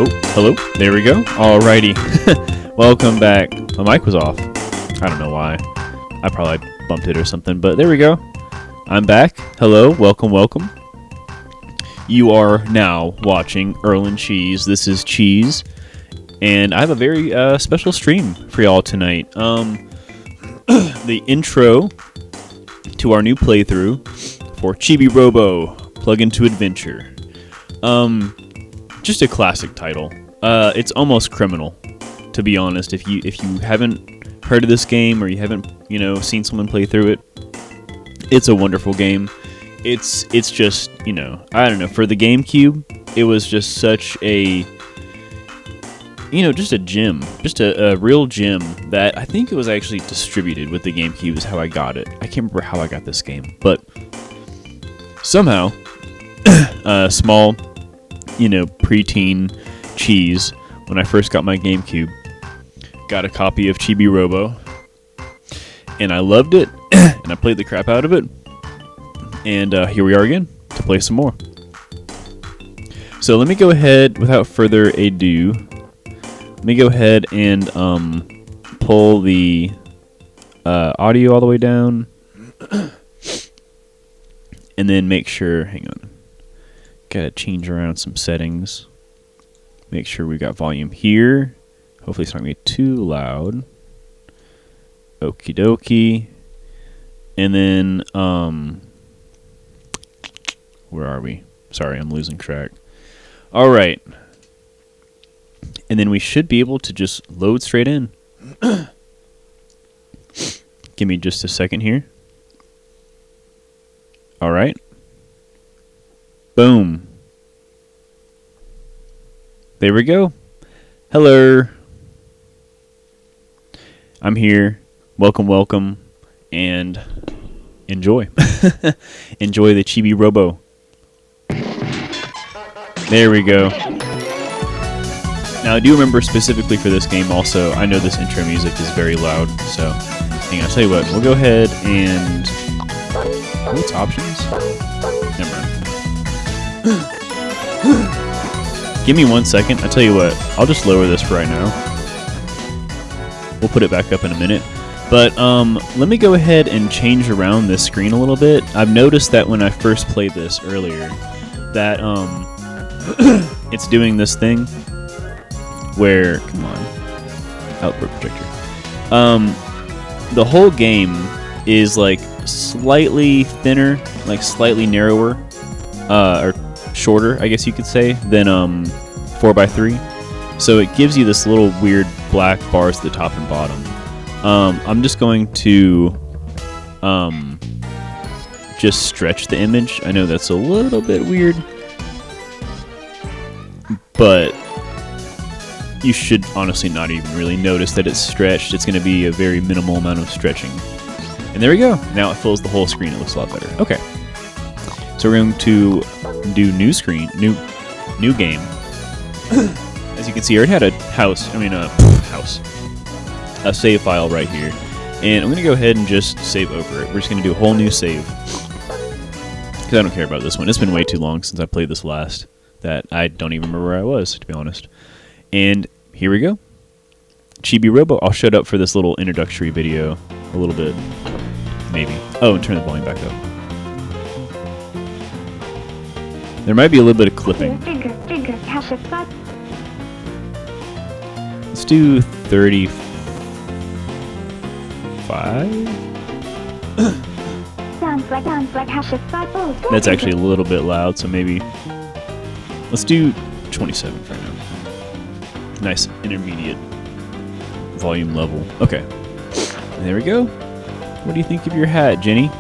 Oh, hello. There we go. Alrighty. Welcome back. My mic was off. I don't know why. I probably bumped it or something, but there we go. I'm back. Hello. Welcome, welcome. You are now watching Earl and Cheese. This is Cheese, and I have a very special stream for y'all tonight. The intro to our new playthrough for Chibi-Robo, Plug Into Adventure. Just a classic title. It's almost criminal, to be honest. If you haven't heard of this game or you haven't seen someone play through it, it's a wonderful game. It's just I don't know, for the GameCube, it was just such a just a gem, just a real gem that I think it was actually distributed with the GameCube is how I got it. I can't remember how I got this game, but somehow small preteen Cheese, when I first got my GameCube, got a copy of Chibi-Robo, and I loved it, and I played the crap out of it, and here we are again to play some more. So let me go ahead, without further ado, let me go ahead and pull the audio all the way down, and then make sure, hang on, gotta change around some settings. Make sure we got volume here. Hopefully it's not going to be too loud. Okie dokie. And then, where are we? Sorry, I'm losing track. Alright. And then we should be able to just load straight in. Give me just a second here. Alright. Boom. There we go. Hello. I'm here. Welcome, welcome. And enjoy. Enjoy the Chibi-Robo. There we go. Now, I do remember specifically for this game also, I know this intro music is very loud, so hang on, I'll tell you what, we'll go ahead and... What's options? Never mind. Give me 1 second. I'll tell you what. I'll just lower this for right now. We'll put it back up in a minute. But let me go ahead and change around this screen a little bit. I've noticed that when I first played this earlier, that it's doing this thing where, come on, output projector. The whole game is like slightly thinner, like slightly narrower, or shorter, I guess you could say, than 4x3. So it gives you this little weird black bars at the top and bottom. I'm just going to just stretch the image. I know that's a little bit weird, but you should honestly not even really notice that it's stretched. It's going to be a very minimal amount of stretching. And there we go. Now it fills the whole screen. It looks a lot better. Okay. So we're going to do new screen, new game. As you can see, I already had a a save file right here, and I'm gonna go ahead and just save over it. We're just gonna do a whole new save because I don't care about this one. It's been way too long since I played this last that I don't even remember where I was, to be honest. And here we go. Chibi-Robo. I'll shut up for this little introductory video a little bit, maybe. Oh, and turn the volume back up. There might be a little bit of clipping. Let's do 35? That's actually a little bit loud, so maybe... Let's do 27 for now. Nice intermediate volume level. Okay. And there we go. What do you think of your hat, Jenny?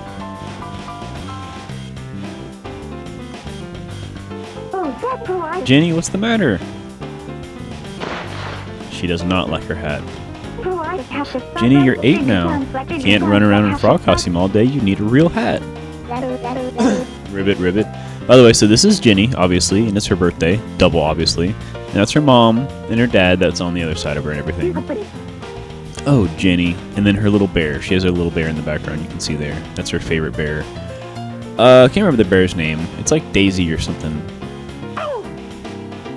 Jenny, what's the matter? She does not like her hat. Jenny, you're 8 now. You can't run around in a frog costume all day. You need a real hat. Ribbit, ribbit. By the way, so this is Jenny, obviously, and it's her birthday. Double, obviously. And that's her mom and her dad that's on the other side of her and everything. Oh, Jenny. And then her little bear. She has her little bear in the background. You can see there. That's her favorite bear. I can't remember the bear's name. It's like Daisy or something.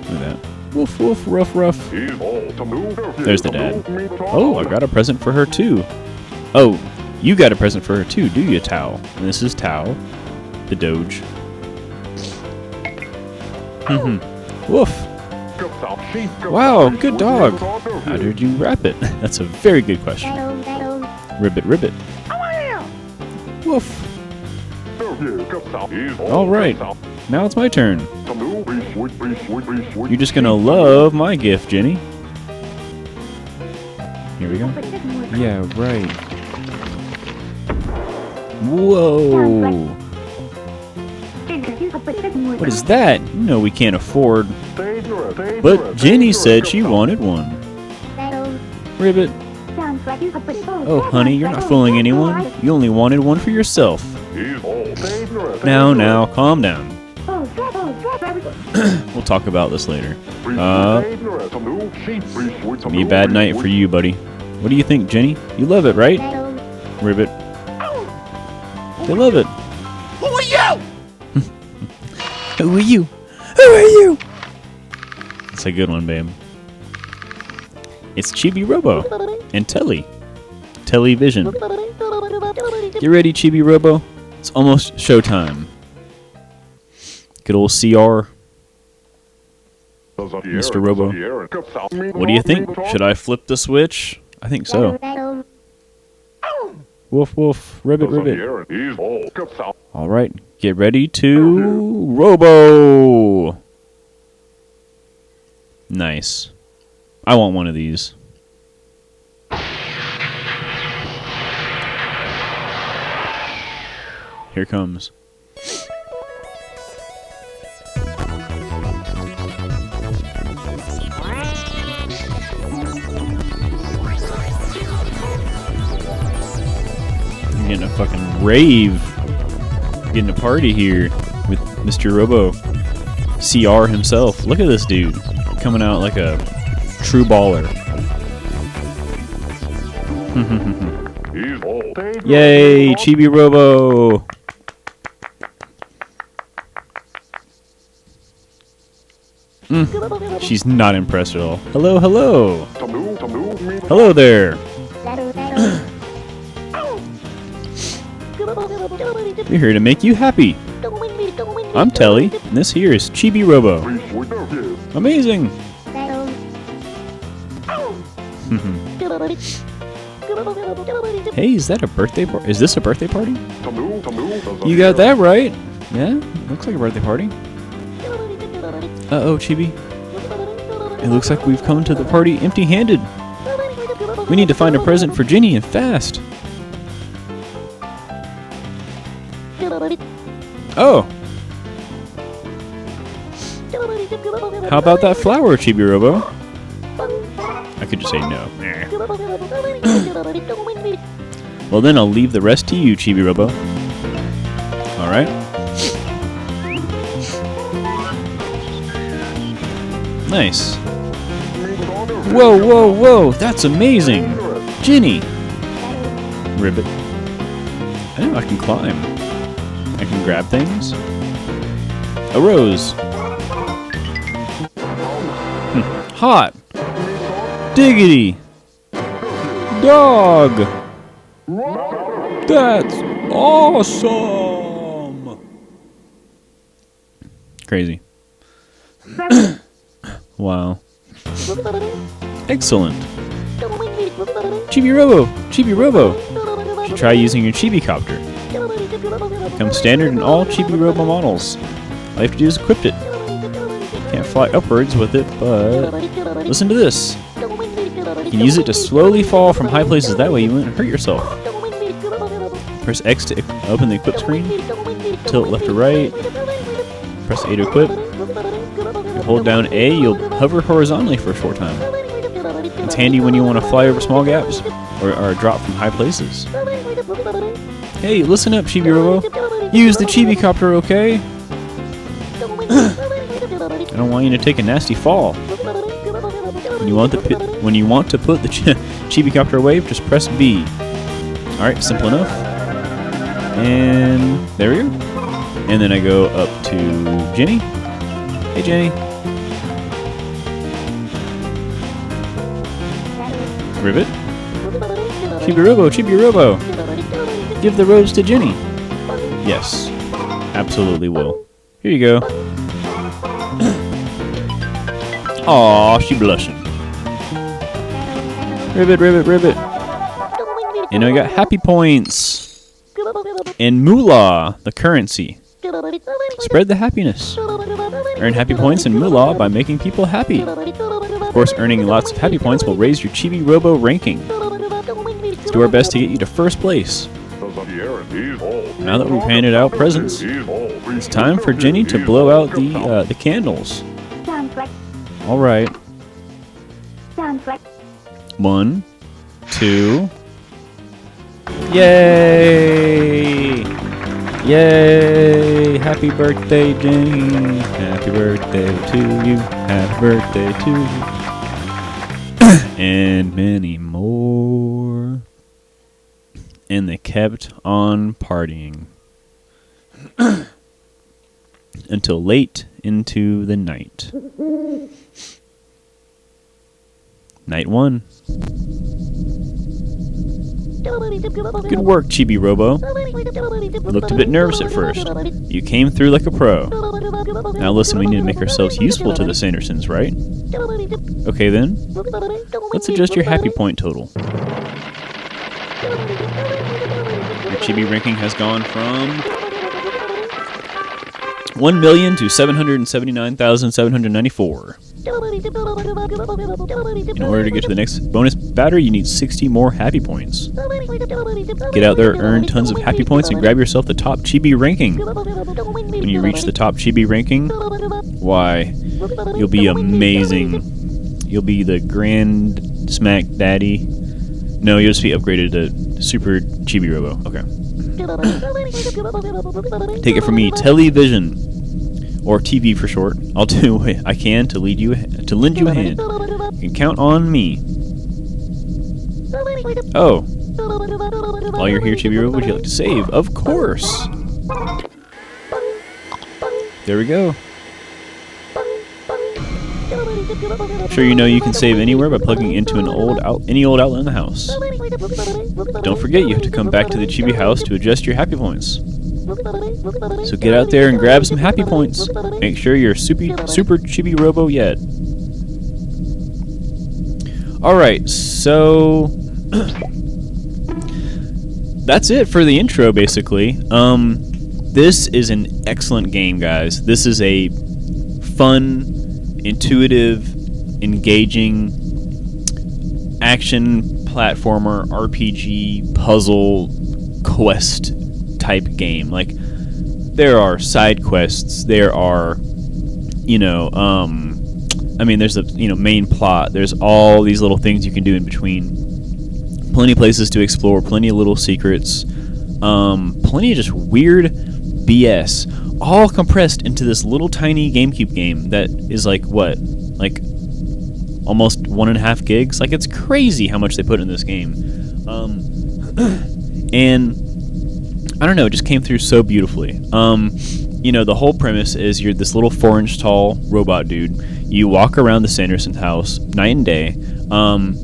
Look at that. Woof, woof, ruff, ruff. There's the dad. Oh, I got a present for her too. Oh, you got a present for her too, do you, Tao? And this is Tao, the Doge. Woof. Wow, good dog. How did you wrap it? That's a very good question. Ribbit, ribbit. Woof. Alright, now it's my turn. You're just gonna love my gift, Jenny. Here we go. Yeah, right. Whoa. What is that? No, we can't afford. But Jenny said she wanted one. Ribbit. Oh, honey, you're not fooling anyone. You only wanted one for yourself. Now, calm down. We'll talk about this later. It's be a bad night for you, buddy. What do you think, Jenny? You love it, right? Ribbit. They love it. Who are you? Who are you? Who are you? That's a good one, babe. It's Chibi-Robo and Telly. Television. Get ready, Chibi-Robo. It's almost showtime. Good old CR. Mr. Robo. What do you think? Should I flip the switch? I think so. Woof, woof. Ribbit, ribbit. Alright, get ready to Robo! Nice. I want one of these. Here comes. I'm getting a fucking rave. Getting a party here with Mr. Robo. CR himself. Look at this dude. Coming out like a true baller. Yay, Chibi-Robo! She's not impressed at all. Hello, hello! Hello there! We're here to make you happy. I'm Telly, and this here is Chibi-Robo. Amazing! Hey, is that a birthday party? Is this a birthday party? You got that right. Yeah, looks like a birthday party. Uh-oh, Chibi. It looks like we've come to the party empty-handed. We need to find a present for Jenny and fast. Oh. How about that flower, Chibi-Robo? I could just say no. Well, then I'll leave the rest to you, Chibi-Robo. Alright. Nice. Whoa, whoa, whoa! That's amazing! Jenny! Ribbit. I know I can climb. I can grab things. A rose. Hot! Diggity! Dog! That's awesome! Crazy. Wow. Excellent. Chibi-Robo! Chibi-Robo! You should try using your Chibi-Copter. Comes standard in all Chibi-Robo models. All you have to do is equip it. Can't fly upwards with it, but listen to this. You can use it to slowly fall from high places. That way you won't hurt yourself. Press X to open the equip screen. Tilt left to right. Press A to equip. Hold down A, you'll hover horizontally for a short time. It's handy when you want to fly over small gaps or drop from high places. Hey, listen up, Chibi-Robo. Use the Chibi-Copter, okay? I don't want you to take a nasty fall. When you want to put the Chibi-Copter away, just press B. Alright, simple enough. And there we go. And then I go up to Jenny. Hey, Jenny. Ribbit. Chibi-Robo, Chibi-Robo. Give the rose to Jenny. Yes, absolutely will. Here you go. Aw, she blushing. Ribbit, Ribbit, Ribbit. And now we got happy points. And moolah, the currency. Spread the happiness. Earn happy points and moolah by making people happy. Of course, earning lots of happy points will raise your Chibi-Robo ranking. Let's do our best to get you to first place. Now that we've handed out presents, it's time for Jenny to blow out the candles. All right. 1, 2. Yay! Yay! Happy birthday, Jenny! Happy birthday to you! Happy birthday to you! And many more. And they kept on partying until late into the night. Night 1. Good work, Chibi-Robo. You looked a bit nervous at first. You came through like a pro. Now listen, we need to make ourselves useful to the Sandersons, right? Okay then. Let's adjust your happy point total. Your Chibi ranking has gone from 1 million to 779,794. In order to get to the next bonus battery, you need 60 more happy points. Get out there, earn tons of happy points, and grab yourself the top Chibi ranking. When you reach the top Chibi ranking, why, you'll be amazing. You'll be the Grand Smack Daddy. No, you'll just be upgraded to Super Chibi-Robo. Okay. Take it from me, television. Or TV for short. I'll do what I can to lend you a hand. You can count on me. Oh. While you're here, Chibi-Robo, would you like to save? Of course. There we go. I'm sure you know you can save anywhere by plugging into any old outlet in the house. Don't forget, you have to come back to the Chibi house to adjust your happy points. So get out there and grab some happy points. Make sure you're super Chibi-Robo yet. Alright, so that's it for the intro, basically. This is an excellent game, guys. This is a fun, intuitive, engaging action platformer, RPG, puzzle, quest type game. Like, there are side quests, there are, there's a, main plot, there's all these little things you can do in between, plenty of places to explore, plenty of little secrets, plenty of just weird BS, all compressed into this little tiny GameCube game that is like, what, like almost 1.5 gigs? Like, it's crazy how much they put in this game. And I don't know, it just came through so beautifully. The whole premise is you're this little 4-inch tall robot dude. You walk around the Sanderson house night and day, and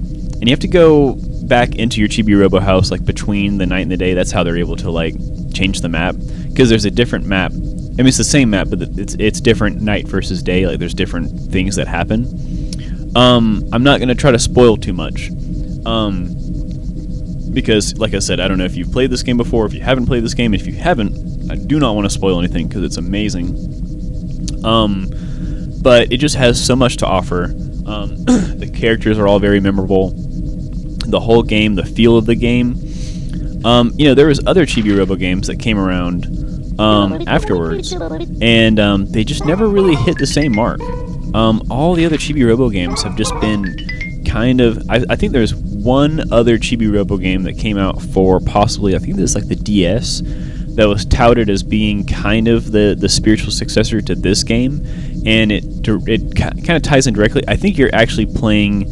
you have to go back into your Chibi-Robo house like between the night and the day. That's how they're able to like change the map, because there's a different map. I mean, it's the same map, but it's different night versus day. Like, there's different things that happen. I'm not gonna try to spoil too much. Because, like I said, I don't know if you've played this game before, if you haven't played this game. If you haven't, I do not want to spoil anything because it's amazing. But it just has so much to offer. The characters are all very memorable. The whole game, the feel of the game. There was other Chibi-Robo games that came around afterwards, and they just never really hit the same mark. All the other Chibi-Robo games have just been kind of... I think there's one other Chibi-Robo game that came out for possibly, I think this is like the DS, that was touted as being kind of the spiritual successor to this game, and it kind of ties in directly. I think you're actually playing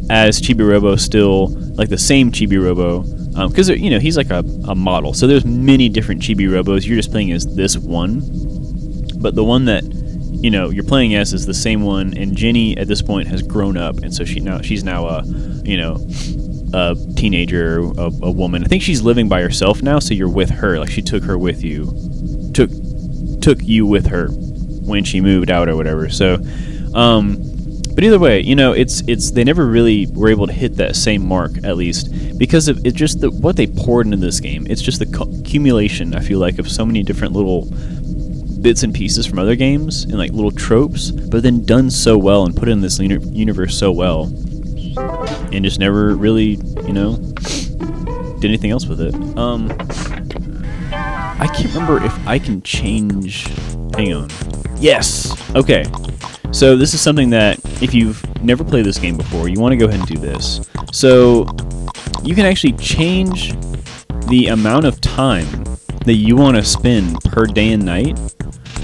as Chibi-Robo still, like the same Chibi-Robo, because he's like a model, so there's many different Chibi-Robos. You're just playing as this one, but the one that you know, you're playing as is the same one, and Jenny at this point has grown up, and so she's now a, you know, a teenager, a woman. I think she's living by herself now, so you're with her. Like, she took her with you, took you with her when she moved out or whatever. So, but either way, you know, it's they never really were able to hit that same mark, at least, because of it's just what they poured into this game. It's just the accumulation, I feel like, of so many different little bits and pieces from other games and like little tropes, but then done so well and put in this universe so well, and just never really, you know, did anything else with it. I can't remember if I can change. Hang on. Yes. Okay. So this is something that, if you've never played this game before, you want to go ahead and do this. So you can actually change the amount of time that you want to spend per day and night.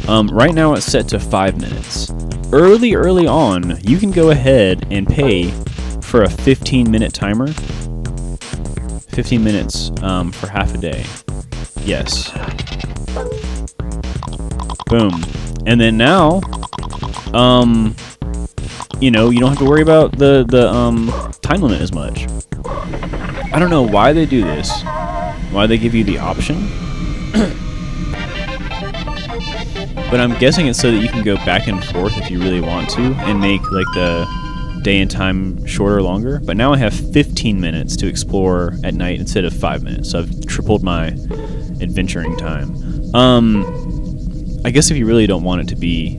Right now it's set to 5 minutes. Early on, you can go ahead and pay for a 15-minute timer. 15 minutes for half a day. Yes. Boom. And then now, you know, you don't have to worry about the time limit as much. I don't know why they do this. Why they give you the option. But I'm guessing it's so that you can go back and forth if you really want to and make like the day and time shorter or longer. But now I have 15 minutes to explore at night instead of 5 minutes. So I've tripled my adventuring time. I guess if you really don't want it to be,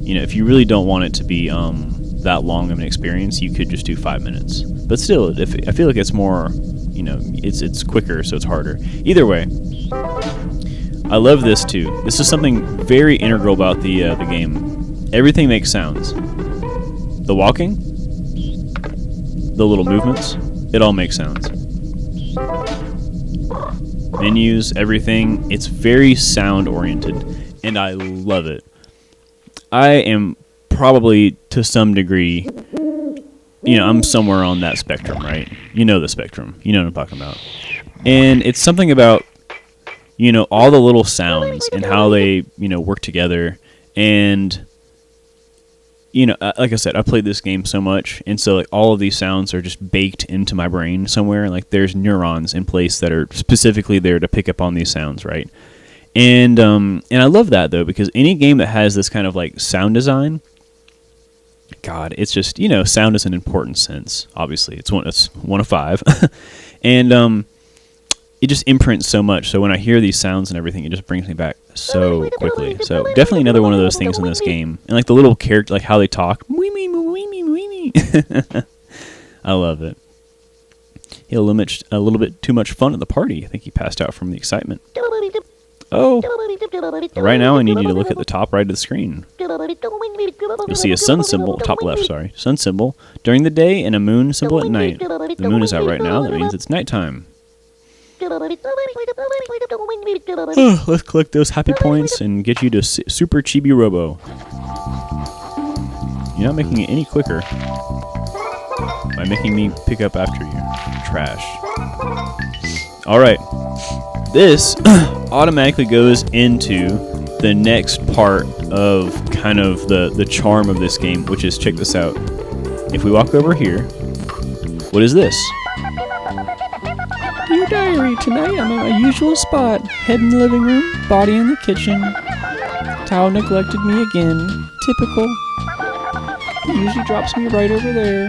you know, if you really don't want it to be that long of an experience, you could just do 5 minutes. But still, I feel like it's more, you know, it's quicker, so it's harder. Either way, I love this too. This is something very integral about the game. Everything makes sounds. The walking, the little movements, it all makes sounds. Menus, everything. It's very sound oriented, and I love it. I am probably, to some degree, you know, I'm somewhere on that spectrum, right? You know the spectrum. You know what I'm talking about. And it's something about, you know, all the little sounds and how they, you know, work together. And, you know, like I said, I played this game so much, and so like all of these sounds are just baked into my brain somewhere. Like there's neurons in place that are specifically there to pick up on these sounds, right? And I love that though, because any game that has this kind of like sound design, God, it's just, you know, sound is an important sense. Obviously, it's one of 5, and it just imprints so much. So when I hear these sounds and everything, it just brings me back so quickly. So definitely another one of those things in this game. And like the little character, like how they talk. I love it. He limits a little bit too much fun at the party. I think he passed out from the excitement. Oh, right now I need you to look at the top right of the screen. You'll see a sun symbol, top left, sorry. Sun symbol during the day and a moon symbol at night. The moon is out right now, that means it's nighttime. Let's collect those happy points and get you to Super Chibi-Robo. You're not making it any quicker by making me pick up after you. Trash. Alright. This automatically goes into the next part of kind of the charm of this game, which is, check this out. If we walk over here, what is this? Dear diary, tonight I'm at my usual spot. Head in the living room, body in the kitchen. Towel neglected me again. Typical. He usually drops me right over there.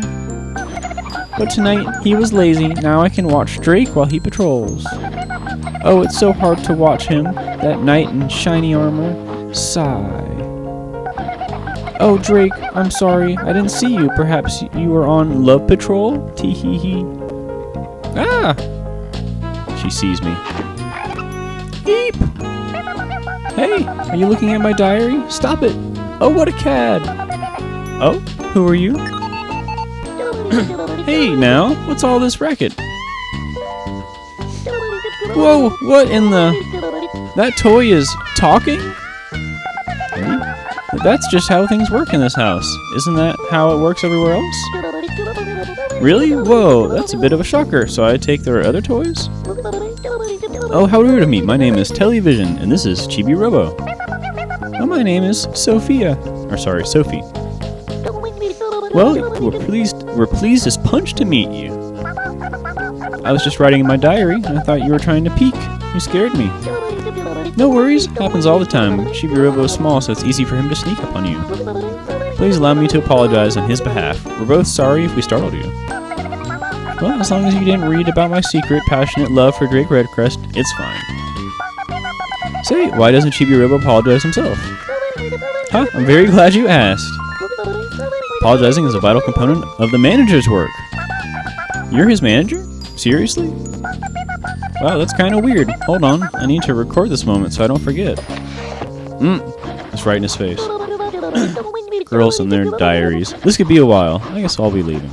But tonight, he was lazy. Now I can watch Drake while he patrols. Oh, it's so hard to watch him, that knight in shiny armor. Sigh. Oh, Drake, I'm sorry. I didn't see you. Perhaps you were on Love Patrol? Tee-hee-hee. Ah! She sees me. Eep! Hey, are you looking at my diary? Stop it! Oh, what a cad! Oh, who are you? Hey, now, what's all this racket? Whoa, what in the... That toy is talking? That's just how things work in this house. Isn't that how it works everywhere else? Really? Whoa, that's a bit of a shocker. So I take their other toys? Oh, how rude of me. My name is Television, and this is Chibi-Robo. my name is Sophia. Or sorry, Sophie. Well, we're pleased as punch to meet you. I was just writing in my diary, and I thought you were trying to peek. You scared me. No worries, happens all the time. Chibi-Robo is small, so it's easy for him to sneak up on you. Please allow me to apologize on his behalf. We're both sorry if we startled you. Well, as long as you didn't read about my secret, passionate love for Drake Redcrest, it's fine. Say, why doesn't Chibi-Robo apologize himself? Huh, I'm very glad you asked. Apologizing is a vital component of the manager's work. You're his manager? Seriously? Wow, that's kind of weird. Hold on, I need to record this moment so I don't forget. It's right in his face. Girls and their diaries. This could be a while. I guess I'll be leaving.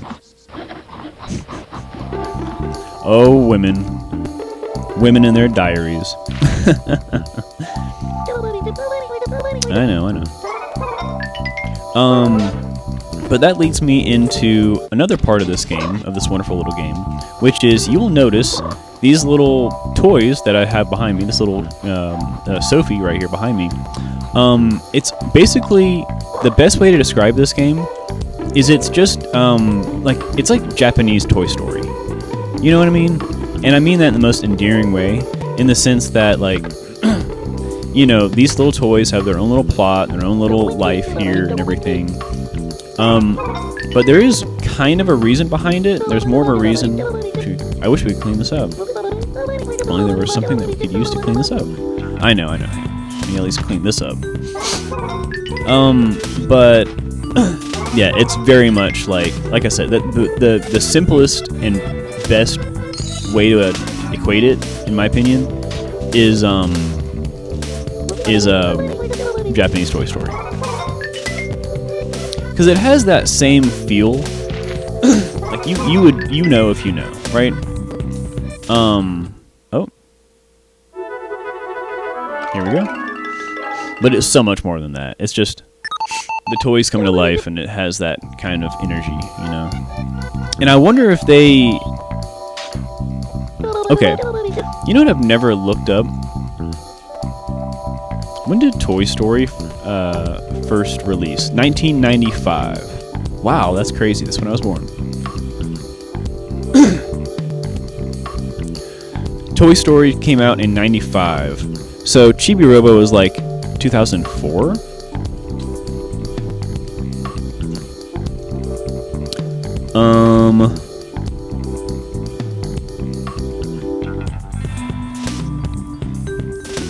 Oh, women. Women and their diaries. I know. But that leads me into another part of this game, of this wonderful little game, which is you'll notice these little toys that I have behind me, this little Sophie right here behind me. It's basically, the best way to describe this game is it's just it's like Japanese Toy Story. You know what I mean? And I mean that in the most endearing way, in the sense that, like, you know, these little toys have their own little plot, their own little life here and everything. But there is kind of a reason behind it. There's more of a reason. I wish we could clean this up. If only there was something that we could use to clean this up. I know. Let me at least clean this up. But yeah, it's very much like I said, the simplest and best way to equate it, in my opinion, is Japanese Toy Story. Because it has that same feel. Like you know if you know, right? Oh. Here we go. But it's so much more than that. It's just the toys come to life and it has that kind of energy, you know? And I wonder if they... Okay. You know what I've never looked up? When did Toy Story first release? 1995. Wow, that's crazy. That's when I was born. Toy Story came out in 95. So Chibi-Robo was like 2004?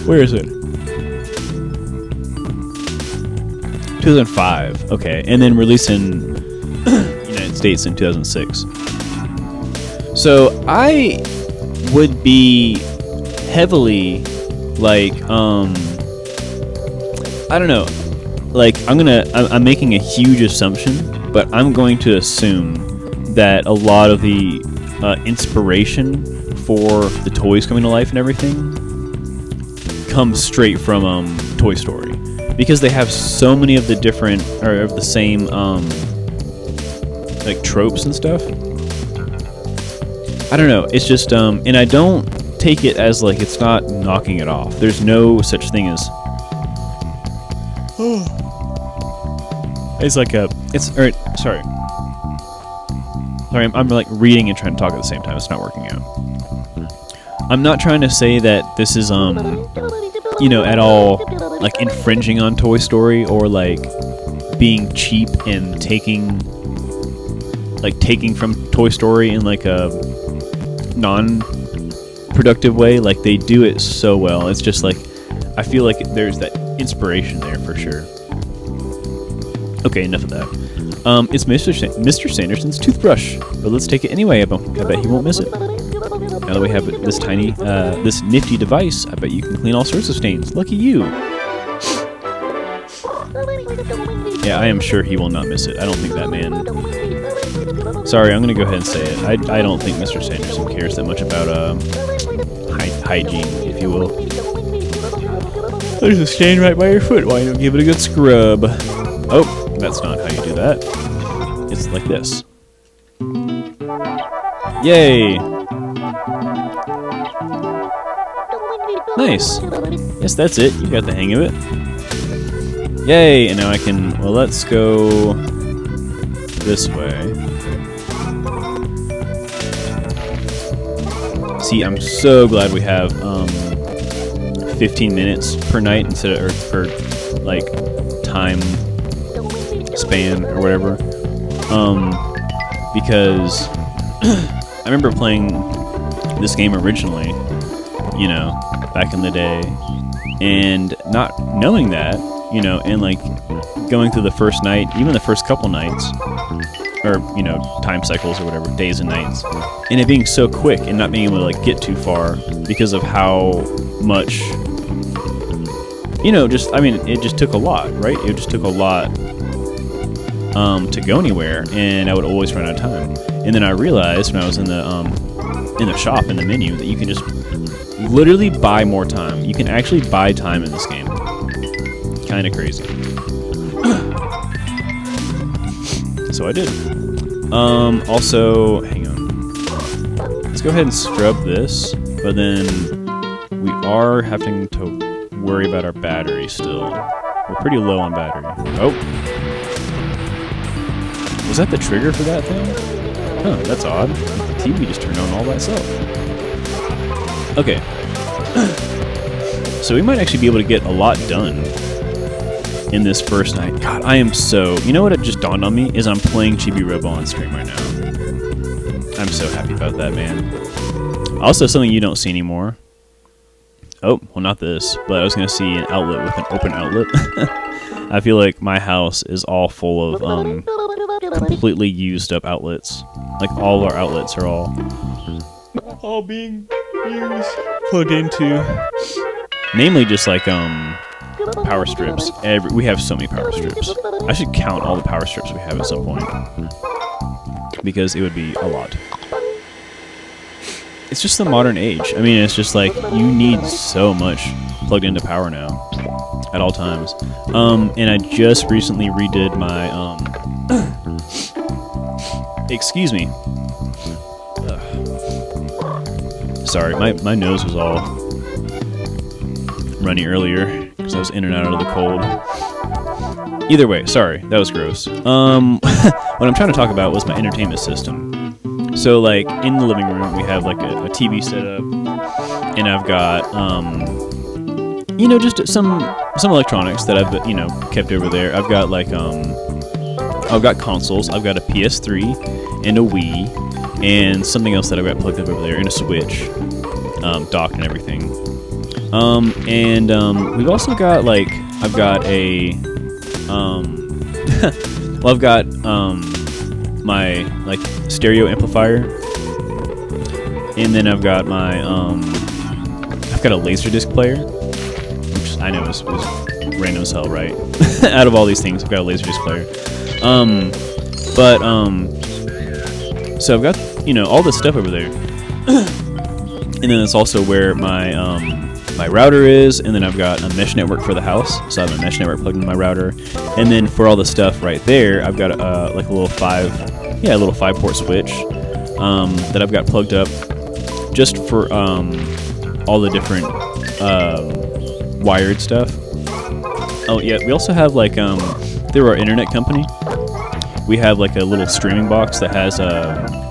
Where is it? 2005. Okay, and then released in United States in 2006. So I would be heavily like I don't know, like I'm making a huge assumption, but I'm going to assume that a lot of the inspiration for the toys coming to life and everything comes straight from Toy Story, because they have so many of the different, or of the same like tropes and stuff. I don't know, it's just and I don't take it as like it's not knocking it off. There's no such thing as it's like a sorry, I'm like reading and trying to talk at the same time. It's not working out. I'm not trying to say that this is you know, at all like infringing on Toy Story, or like being cheap and taking from Toy Story in like a non-productive way. Like, they do it so well. It's just like, I feel like there's that inspiration there for sure. Okay, enough of that. It's Mr. Sanderson's toothbrush, but let's take it anyway. I bet he won't miss it. Now that we have this tiny, this nifty device, I bet you can clean all sorts of stains. Lucky you. Yeah, I am sure he will not miss it. I don't think that man... Sorry, I'm going to go ahead and say it. I don't think Mr. Sanderson cares that much about hygiene, if you will. There's a stain right by your foot. Why don't you give it a good scrub? Oh, that's not how you do that. It's like this. Yay! Nice. Yes, that's it. You got the hang of it. Yay! And now I can... Well, let's go this way. See, I'm so glad we have 15 minutes per night instead of, or per, like, time span or whatever. Because I remember playing this game originally, you know, back in the day, and not knowing that, you know, and like going through the first night, even the first couple nights, or, you know, time cycles or whatever, days and nights, and it being so quick and not being able to like get too far because of how much, you know, just, I mean, it just took a lot, right? It just took a lot to go anywhere, and I would always run out of time. And then I realized when I was in the shop, in the menu, that you can just literally buy more time. You can actually buy time in this game. Kind of crazy. So I did. Also, hang on. Let's go ahead and scrub this, but then we are having to worry about our battery still. We're pretty low on battery. Oh. Was that the trigger for that thing? Huh, that's odd. The TV just turned on all by itself. Okay. So we might actually be able to get a lot done in this first night. God, I am so... You know what it just dawned on me? Is I'm playing Chibi-Robo on stream right now. I'm so happy about that, man. Also, something you don't see anymore. Oh, well, not this, but I was going to see an outlet with an open outlet. I feel like my house is all full of completely used up outlets. Like, all our outlets are all being used, plugged into. Namely, just like power strips. We have so many power strips. I should count all the power strips we have at some point, because it would be a lot. It's just the modern age. I mean, it's just like you need so much plugged into power now at all times. And I just recently redid my excuse me. Sorry, my nose was all runny earlier because I was in and out of the cold. Either way, sorry, that was gross. What I'm trying to talk about was my entertainment system. So, like, in the living room, we have, like, a TV set up, and I've got, you know, just some electronics that I've, you know, kept over there. I've got, like, I've got consoles. I've got a PS3 and a Wii, and something else that I've got plugged up over there, and a Switch, docked and everything. We've also got, like, I've got a, well, I've got, my, like, stereo amplifier, and then I've got my, I've got a Laserdisc player, which I know is random as hell, right? Out of all these things, I've got a Laserdisc player. So I've got, you know, all this stuff over there, and then that's also where my, my router is, and then I've got a mesh network for the house, so I have a mesh network plugged into my router, and then for all the stuff right there, I've got like a little 5-port switch that I've got plugged up just for all the different wired stuff. Oh yeah, we also have like through our internet company, we have like a little streaming box that has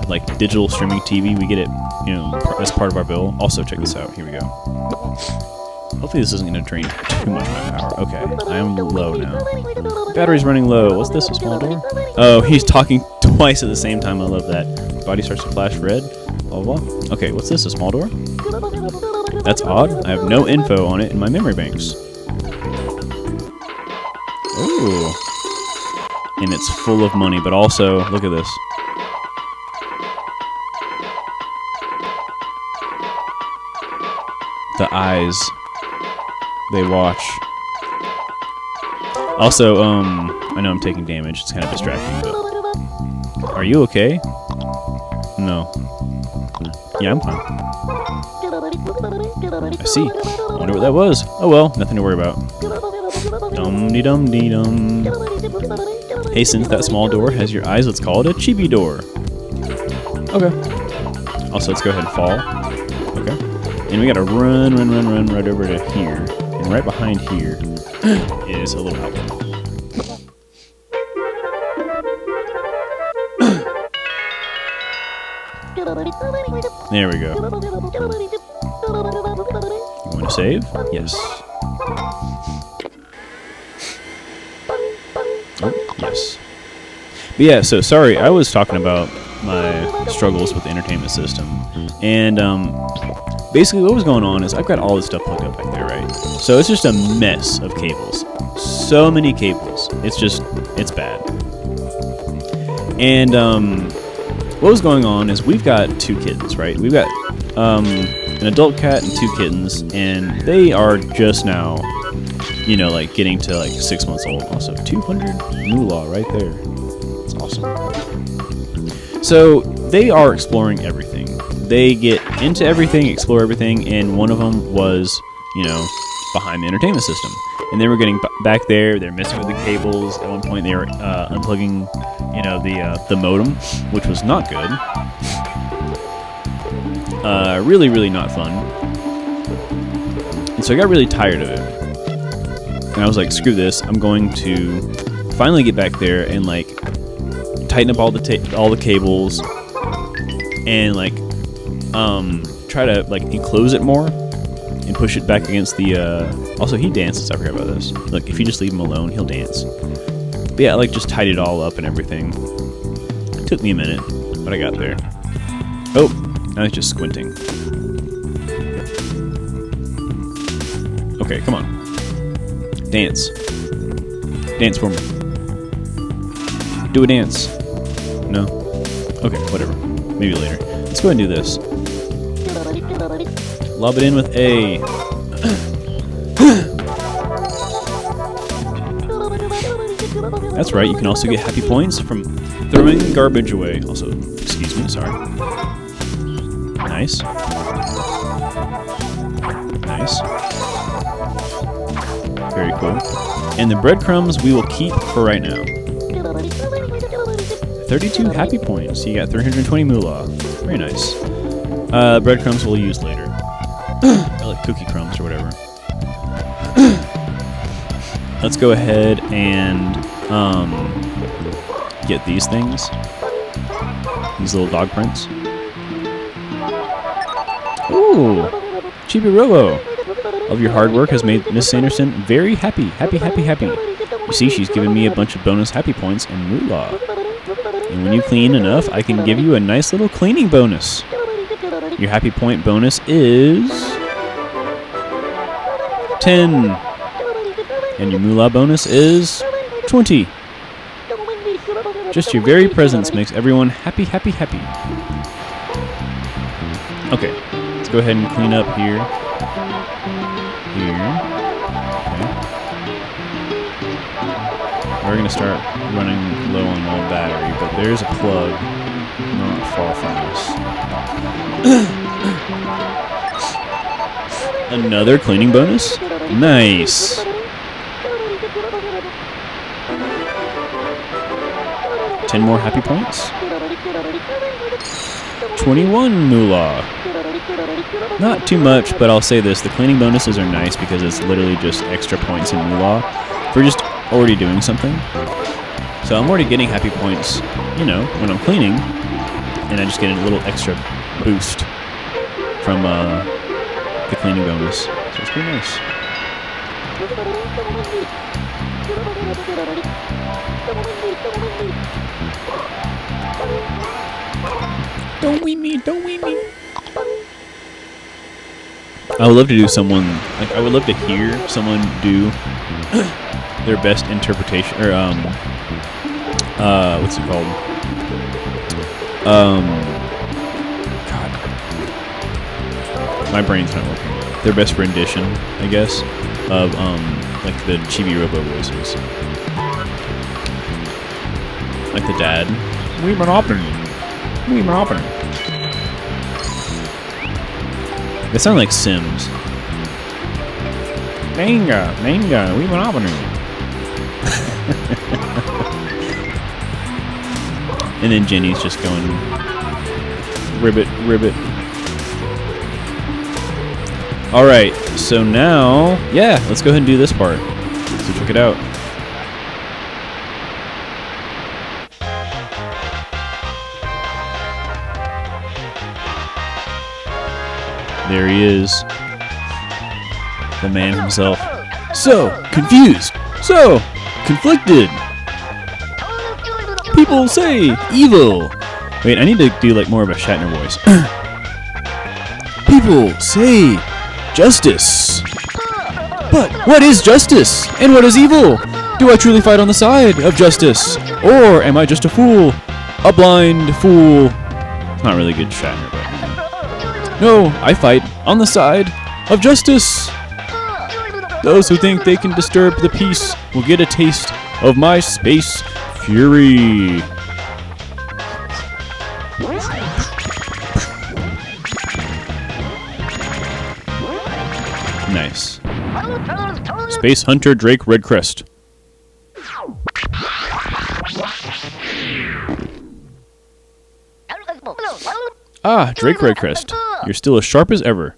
like digital streaming TV. We get it, you know, as part of our bill. Also, check this out. Here we go. Hopefully this isn't going to drain too much of my power. Okay, I am low now. Battery's running low. What's this, a small door? Oh, he's talking twice at the same time. I love that. Body starts to flash red. Blah, blah, blah. Okay, what's this, a small door? That's odd. I have no info on it in my memory banks. Ooh. And it's full of money, but also, look at this. The eyes. They watch. Also, I know I'm taking damage. It's kind of distracting, but... Are you okay? No. Yeah, I'm fine. I see. I wonder what that was. Oh well, nothing to worry about. Dum-de-dum-de-dum. Hey, since that small door has your eyes, let's call it a chibi door. Okay. Also, let's go ahead and fall. Okay. And we gotta run right over to here. And And right behind here is a little outlet. There we go. You want to save? Yes. Oh, yes. But yeah, so sorry, I was talking about my struggles with the entertainment system. And basically what was going on is I've got all this stuff plugged up back there, right? So it's just a mess of cables. So many cables. It's bad. And what was going on is we've got 2 kittens, right? We've got an adult cat and 2 kittens, and they are just now, you know, like getting to like 6 months old. Also, 200 moolah right there. It's awesome. So they are exploring everything. They get into everything, explore everything, and one of them was, you know, behind the entertainment system. And they were getting back there. They're messing with the cables. At one point, they were unplugging, you know, the modem, which was not good. Really, really not fun. And so I got really tired of it. And I was like, screw this. I'm going to finally get back there and like tighten up all the cables and like try to like enclose it more and push it back against the also he dances. I forgot about this. Like if you just leave him alone, he'll dance. But yeah, like just tied it all up and everything. It took me a minute, but I got there. Oh, now he's just squinting. Okay, come on. Dance. Dance for me. Do a dance. No? Okay, whatever. Maybe later. Let's go ahead and do this. Lob it in with A. That's right, you can also get happy points from throwing garbage away. Also, excuse me, sorry. Nice. Nice. Very cool. And the breadcrumbs we will keep for right now. 32 happy points. You got 320 moolah. Very nice. Breadcrumbs we'll use later. I like cookie crumbs or whatever. Let's go ahead and get these things. These little dog prints. Ooh! Chibi-Robo! All of your hard work has made Miss Sanderson very happy. Happy, happy, happy. You see, she's given me a bunch of bonus happy points and moolah. And when you clean enough, I can give you a nice little cleaning bonus. Your happy point bonus is 10. And your moolah bonus is 20. Just your very presence makes everyone happy, happy, happy. Okay, let's go ahead and clean up here. Here. Okay. We're going to start running low on all battery, but there's a plug not far from us. Another cleaning bonus? Nice. Ten more happy points. 21 moolah. Not too much, but I'll say this. The cleaning bonuses are nice because it's literally just extra points in moolah for just already doing something. So I'm already getting happy points, you know, when I'm cleaning, and I just get a little extra boost from the cleaning bonus. So it's pretty nice. Don't wee me, don't wee me. I would love to do someone, like, I would love to hear someone do their best interpretation, or, what's it called? God. My brain's not working. Their best rendition, I guess, of, like, the Chibi-Robo voices. Like the dad. We monopoly. We monopoly. They sound like Sims. Manga, manga, we monopoly. And then Jenny's just going, ribbit, ribbit. Alright, so now, yeah, let's go ahead and do this part. So check it out. There he is. The man himself. So confused. So conflicted. People say evil. Wait, I need to do like more of a Shatner voice. People say justice. But what is justice? And what is evil? Do I truly fight on the side of justice? Or am I just a fool? A blind fool. It's not really good Shatner, but... No, I fight on the side of justice. Those who think they can disturb the peace will get a taste of my space fury. Nice. Space Hunter Drake Redcrest. Ah, Drake Redcrest. You're still as sharp as ever.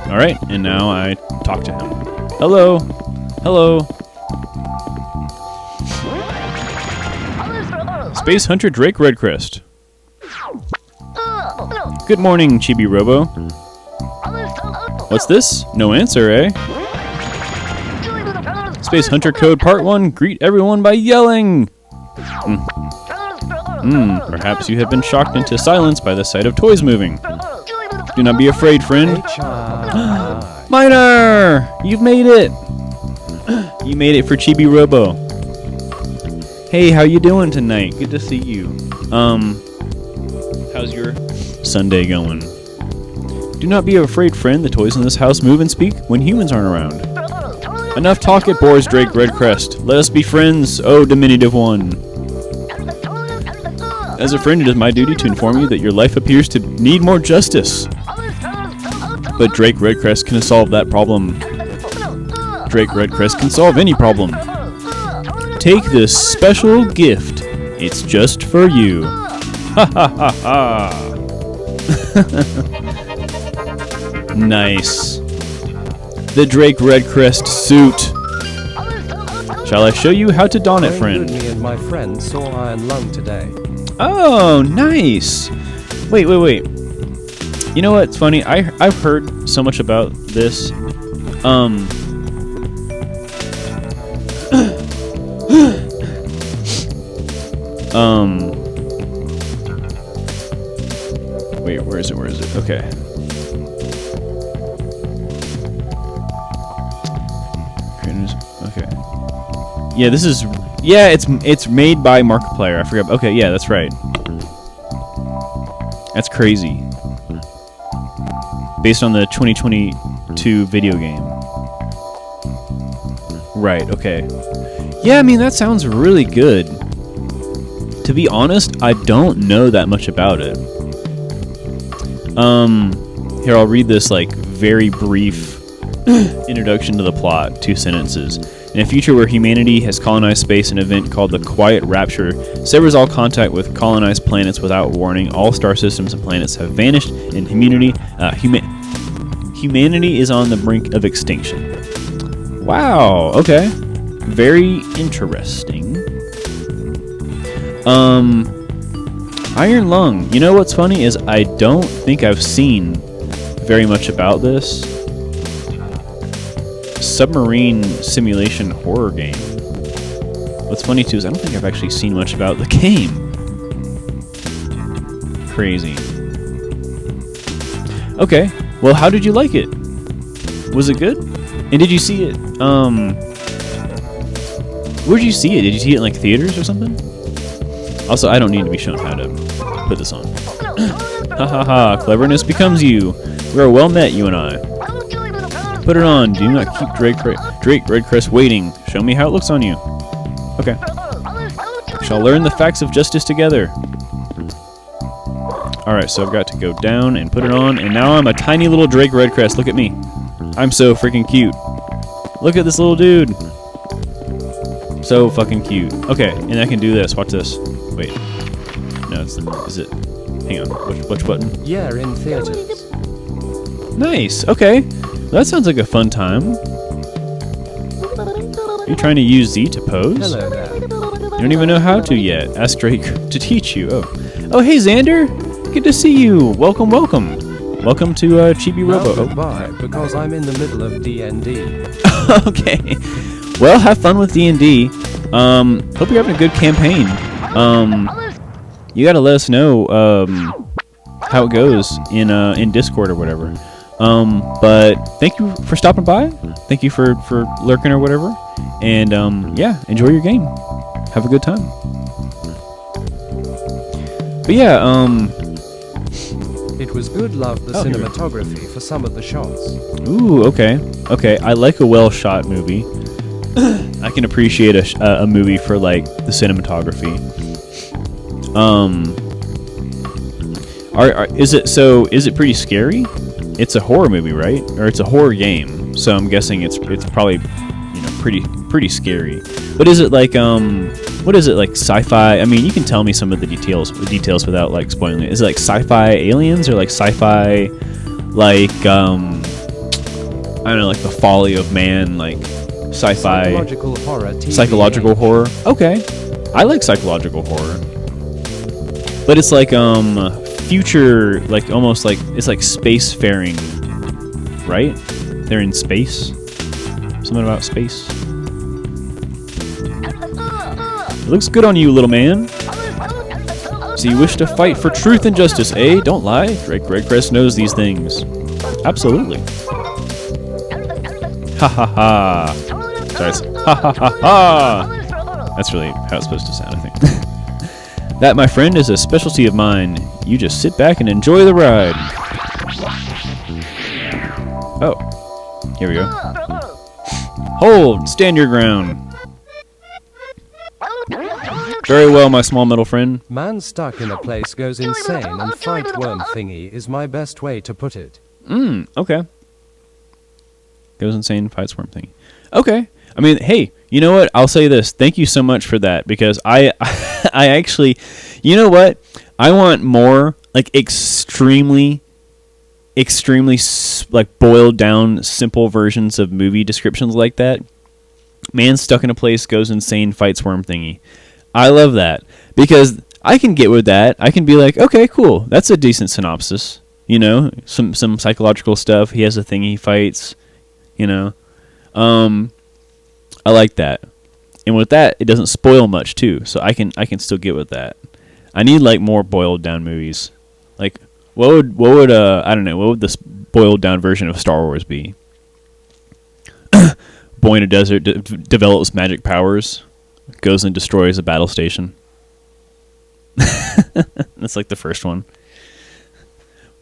Alright, and now I talk to him. Hello. Hello. Space Hunter Drake Redcrest. Good morning, Chibi-Robo. What's this? No answer, eh? Space Hunter Code Part 1, greet everyone by yelling! Perhaps you have been shocked into silence by the sight of toys moving. Do not be afraid, friend. Miner! You've made it! You made it for Chibi-Robo. Hey, how you doing tonight? Good to see you. How's your Sunday going? Do not be afraid, friend. The toys in this house move and speak when humans aren't around. Enough talk, it bores, Drake Redcrest. Let us be friends, oh diminutive one. As a friend, it is my duty to inform you that your life appears to need more justice. But Drake Redcrest can solve that problem. Drake Redcrest can solve any problem. Take this special gift. It's just for you. Ha ha ha ha. Nice. The Drake Redcrest suit. Shall I show you how to don it, friend? Me and my friend saw Iron Lung today. Oh, nice. Wait. You know what's funny? I've heard so much about this. Wait, where is it? Okay. Okay. Yeah, this is... Yeah, it's made by Markiplier. I forgot. Okay, yeah, that's right. That's crazy. Based on the 2022 video game. Right, okay. Yeah, I mean, that sounds really good. To be honest, I don't know that much about it. Here, I'll read this, like, very brief introduction to the plot, 2 sentences. In a future where humanity has colonized space, an event called the Quiet Rapture severs all contact with colonized planets without warning. All star systems and planets have vanished, and humanity is on the brink of extinction. Wow, okay. Very interesting. Iron Lung. You know what's funny is I don't think I've seen very much about this. Submarine simulation horror game. What's funny too is I don't think I've actually seen much about the game. Crazy. Okay, well, how did you like it? Was it good? And did you see it? Where'd you see it? Did you see it in like theaters or something? Also, I don't need to be shown how to put this on. Ha ha ha! Cleverness becomes you. We are well met, you and I. Put it on. Do not keep Drake Redcrest waiting. Show me how it looks on you. Okay. Shall learn the facts of justice together. Alright, so I've got to go down and put it on, and now I'm a tiny little Drake Redcrest. Look at me. I'm so freaking cute. Look at this little dude. So fucking cute. Okay, and I can do this. Watch this. Wait. No, is it? Hang on. Which button? Yeah, in theaters. Nice. Okay. That sounds like a fun time. Are you trying to use Z to pose? Hello there. You don't even know how to yet. Ask Drake to teach you. Oh, hey Xander. Good to see you. Welcome. Welcome to Chibi-Robo. Goodbye, because I'm in the middle of D&D. Okay. Well, have fun with D&D. Hope you're having a good campaign. You gotta let us know how it goes in Discord or whatever. But thank you for stopping by. Thank you for lurking or whatever. And yeah, enjoy your game. Have a good time. But yeah, It was good. Loved the cinematography for some of the shots. Ooh, okay. I like a well-shot movie. I can appreciate a movie for like the cinematography. Is it pretty scary? It's a horror movie, right? Or it's a horror game. So I'm guessing it's probably pretty scary. But is it like what is it, like sci-fi? I mean, you can tell me some of the details without like spoiling it. Is it like sci-fi aliens or like sci-fi like I don't know, like the folly of man, like sci-fi Psychological horror. TV. Psychological horror. Okay. I like psychological horror. But it's like future, like almost like it's like spacefaring, right? They're in space. Something about space. It looks good on you, little man. So you wish to fight for truth and justice, eh? Don't lie. Greg Crest knows these things. Absolutely. Ha ha ha. Sorry, it's ha ha ha ha. That's really how it's supposed to sound, I think. That, my friend, is a specialty of mine. You just sit back and enjoy the ride. Oh. Here we go. Hold! Stand your ground. Very well, my small metal friend. Man stuck in a place goes insane and fight worm thingy is my best way to put it. Okay. Goes insane, fights worm thingy. Okay. I mean, hey, you know what? I'll say this. Thank you so much for that, because I actually, you know what? I want more, like, extremely like boiled down simple versions of movie descriptions like that. Man stuck in a place goes insane, fights worm thingy. I love that, because I can get with that. I can be like, okay, cool. That's a decent synopsis. You know, some psychological stuff. He has a thing he fights. You know, I like that. And with that, it doesn't spoil much too. So I can still get with that. I need like more boiled down movies. Like what would I don't know, what would this boiled down version of Star Wars be? Boy in a desert develops magic powers, goes and destroys a battle station. That's like the first one.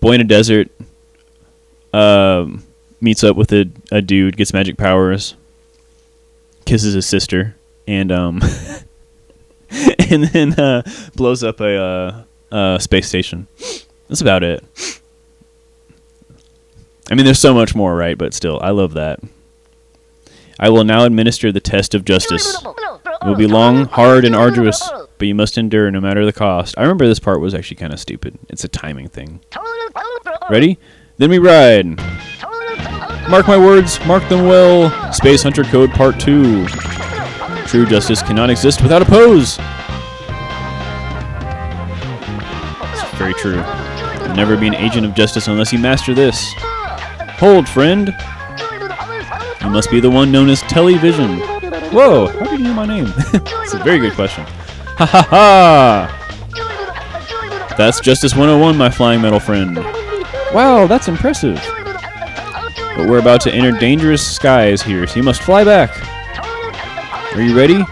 Boy in a desert meets up with a dude, gets magic powers, kisses his sister, and and then blows up a space station. That's about it. I mean, there's so much more, right? But still, I love that. I will now administer the test of justice. It will be long, hard, and arduous, but you must endure no matter the cost. I remember this part was actually kind of stupid. It's a timing thing. Ready? Then we ride. Mark my words, mark them well. Space Hunter Code Part 2. True justice cannot exist without a pose. It's very true. You'll never be an agent of justice unless you master this. Hold, friend. You must be the one known as Television. Whoa, how did you know my name? It's a very good question. Ha ha ha! That's Justice 101, my flying metal friend. Wow, that's impressive. But we're about to enter dangerous skies here, so you must fly back. Are you ready?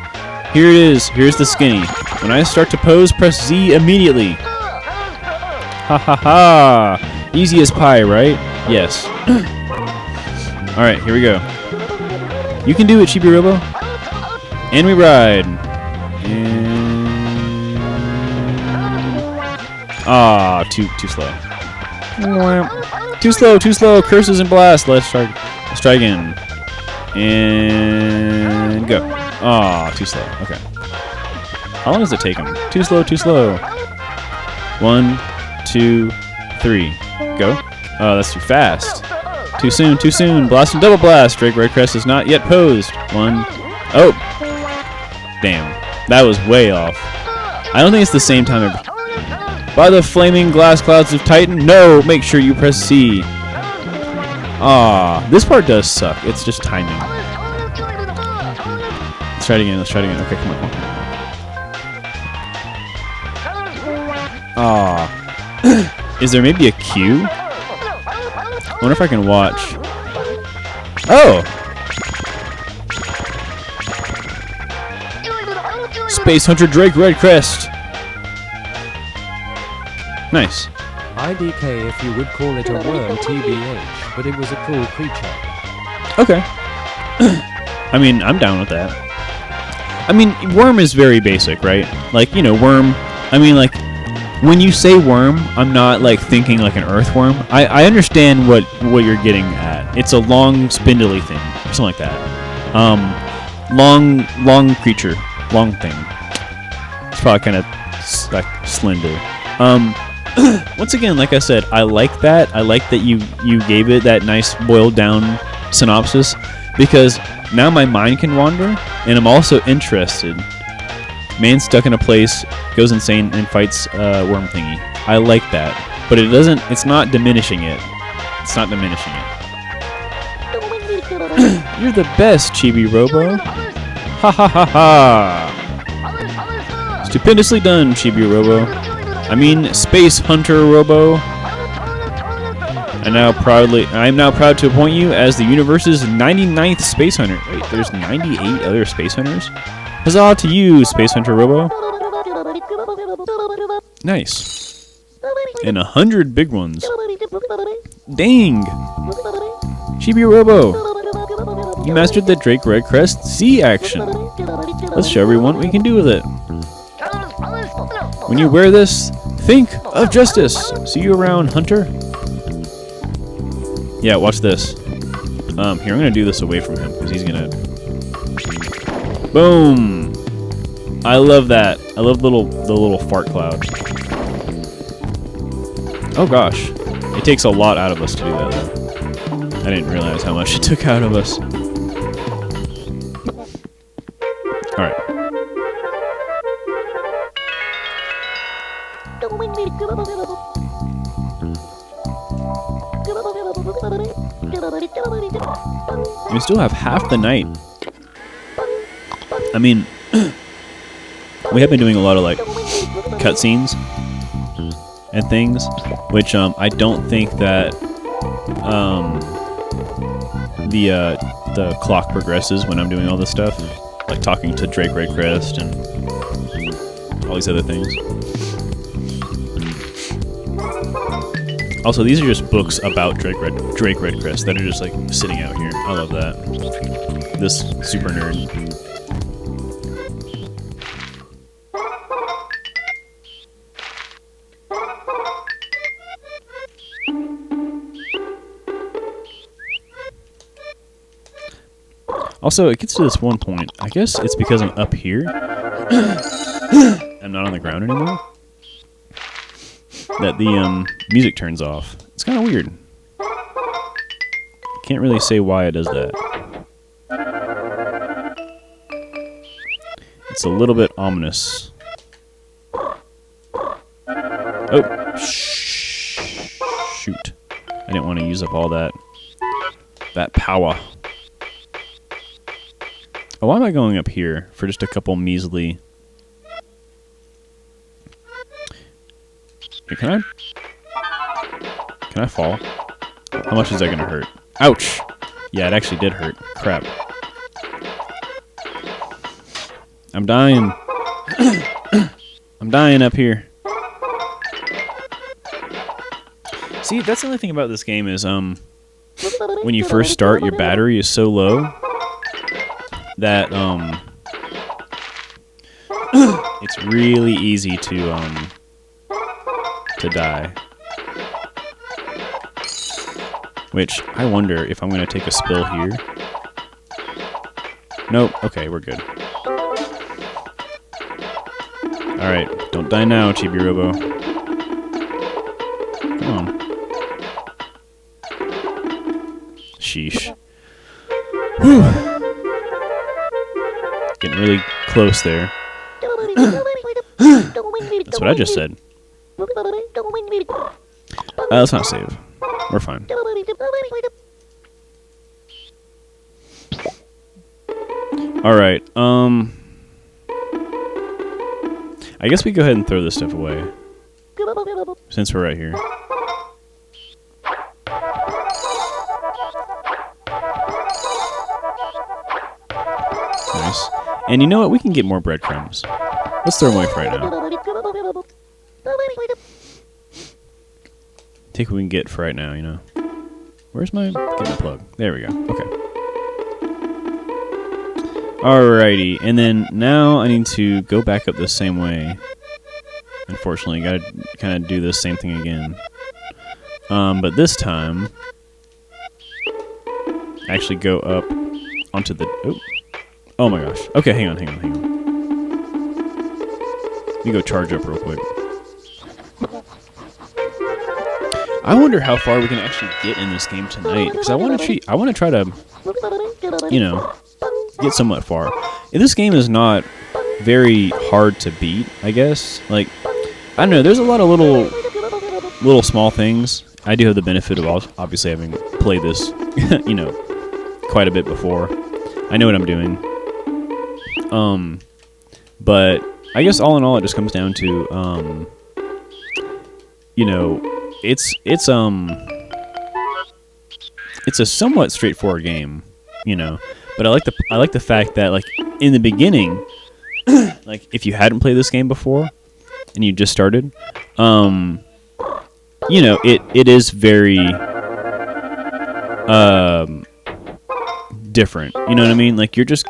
Here it is. Here's the skinny. When I start to pose, press Z immediately. Ha ha ha! Easy as pie, right? Yes. Alright, here we go. You can do it, Chibi-Robo. And we ride. And... too slow. Too slow. Curses and blast. Let's try again. And go. Too slow. Okay. How long does it take him? Too slow. 1, 2, 3. Go. Oh, that's too fast. Too soon, too soon. Blast and double blast. Drake Redcrest is not yet posed. One. Oh. Damn. That was way off. I don't think it's the same time. By the flaming glass clouds of Titan. No, make sure you press C. Ah, this part does suck. It's just timing. Let's try it again. Let's try it again. Okay, come on. Ah. Is there maybe a cue? I wonder if I can watch. Oh! Space Hunter Drake Redcrest. Nice. IDK if you would call it a worm TBH, but it was a cool creature. Okay. I mean, I'm down with that. I mean, worm is very basic, right? Like, you know, worm. I mean, like, when you say worm, I'm not, like, thinking like an earthworm. I understand what you're getting at. It's a long, spindly thing, or something like that. Long creature. Long thing. It's probably kind of, like, slender. Once again, like I said, I like that. I like that you gave it that nice boiled down synopsis, because now my mind can wander, and I'm also interested. Man stuck in a place, goes insane, and fights worm thingy. I like that, but it doesn't. It's not diminishing it. It's not diminishing it. You're the best, Chibi-Robo. Ha ha ha ha. Stupendously done, Chibi-Robo. I mean, Space Hunter Robo. I am now proud to appoint you as the universe's 99th Space Hunter. Wait, there's 98 other Space Hunters? Huzzah to you, Space Hunter Robo. Nice. And 100 big ones. Dang. Chibi-Robo. You mastered the Drake Redcrest Z action. Let's show everyone what we can do with it. When you wear this, think of justice. See you around, Hunter. Yeah, watch this. Here, I'm gonna do this away from him because he's gonna. Boom! I love that. I love the little fart cloud. Oh gosh, it takes a lot out of us to do that. Though. I didn't realize how much it took out of us. All right. We still have half the night. I mean, we have been doing a lot of like cutscenes and things, which I don't think that the clock progresses when I'm doing all this stuff, like talking to Drake Redcrest and all these other things. Also, these are just books about Drake Redcrest that are just like sitting out here. I love that. This super nerd. Also, it gets to this one point. I guess it's because I'm up here. I'm not on the ground anymore. That the music turns off. It's kind of weird. Can't really say why it does that. It's a little bit ominous. Oh, shoot! I didn't want to use up all that power. Oh, why am I going up here for just a couple measly? Hey, can I fall? How much is that gonna hurt? Ouch! Yeah, it actually did hurt. Crap. I'm dying. I'm dying up here. See, that's the only thing about this game is when you first start, your battery is so low that it's really easy to die. Which, I wonder if I'm going to take a spill here. Nope. Okay, we're good. Alright, don't die now, Chibi-Robo. Come on. Sheesh. Whew. Getting really close there. That's what I just said. Let's not save. We're fine. Alright, I guess we go ahead and throw this stuff away. Since we're right here. Nice. And you know what? We can get more breadcrumbs. Let's throw them away for right now. Take what we can get for right now, you know. Where's my... Get my plug. There we go. Okay. Alrighty. And then now I need to go back up the same way. Unfortunately, gotta kind of do the same thing again. But this time... actually go up onto the... Oh my gosh. Okay, hang on. Let me go charge up real quick. I wonder how far we can actually get in this game tonight, because I want to cheat. I want to try to, you know, get somewhat far. This game is not very hard to beat, I guess. Like, I don't know. There's a lot of little small things. I do have the benefit of obviously having played this, you know, quite a bit before. I know what I'm doing. But I guess all in all, it just comes down to, you know, it's a somewhat straightforward game, you know. But I like the fact that, like, in the beginning, like, if you hadn't played this game before and you just started, you know, it is very different. You know what I mean? Like, you're just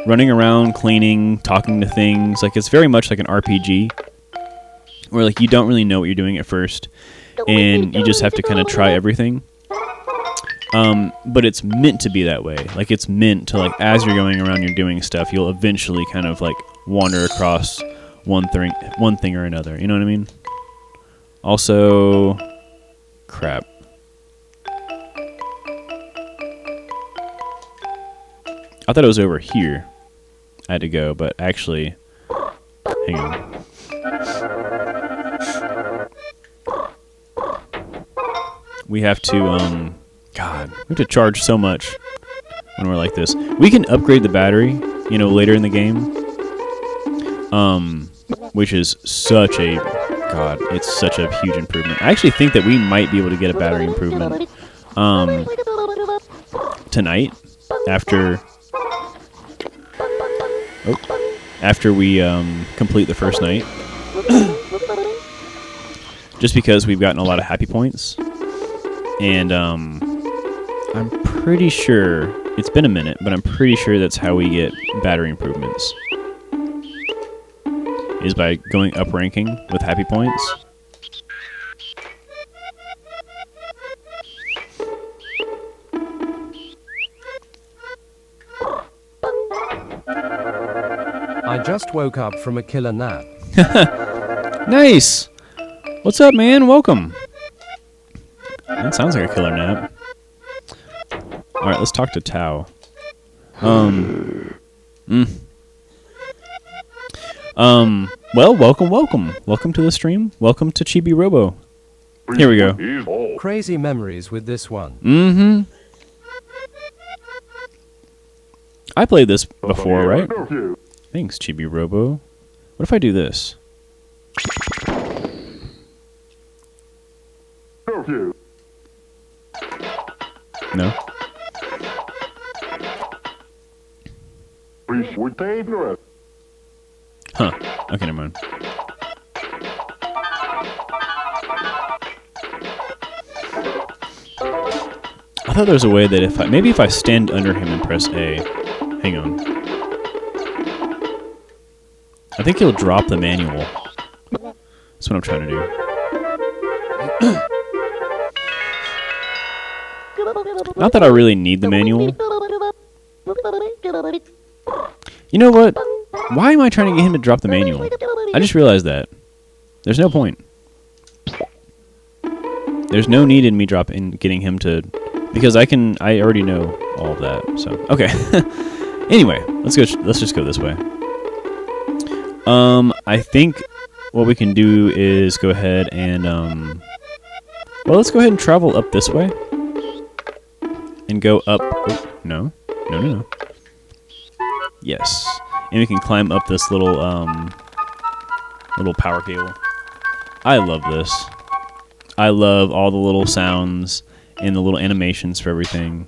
running around, cleaning, talking to things. Like, it's very much like an RPG, where, like, you don't really know what you're doing at first, and you just have to kind of try everything. But it's meant to be that way. Like, it's meant to, like, as you're going around, you're doing stuff, you'll eventually kind of, like, wander across one thing or another. You know what I mean? Also, crap. I thought it was over here I had to go, but actually, hang on. We have to, God, we have to charge so much when we're like this. We can upgrade the battery, you know, later in the game, which is such a, God, it's such a huge improvement. I actually think that we might be able to get a battery improvement, tonight, after we complete the first night. Just because we've gotten a lot of happy points. And I'm pretty sure, it's been a minute, but I'm pretty sure that's how we get battery improvements. Is by going up ranking with happy points. I just woke up from a killer nap. Nice! What's up, man? Welcome. That sounds like a killer nap. Alright, let's talk to Tao. Well, welcome. Welcome to the stream. Welcome to Chibi-Robo. Here we go. Crazy memories with this one. Mm-hmm. I played this before, right? Thanks, Chibi-Robo. What if I do this? No? Huh. Okay, never mind. I thought there was a way that maybe if I stand under him and press A. Hang on. I think he'll drop the manual. That's what I'm trying to do. Not that I really need the manual. You know what? Why am I trying to get him to drop the manual? I just realized that. There's no point. There's no need in me getting him to because I already know all of that. So okay. Anyway, let's just go this way. I think what we can do is go ahead and well, let's go ahead and travel up this way and go up. Oh, no. Yes, and we can climb up this little power cable. I love this. I love all the little sounds and the little animations for everything.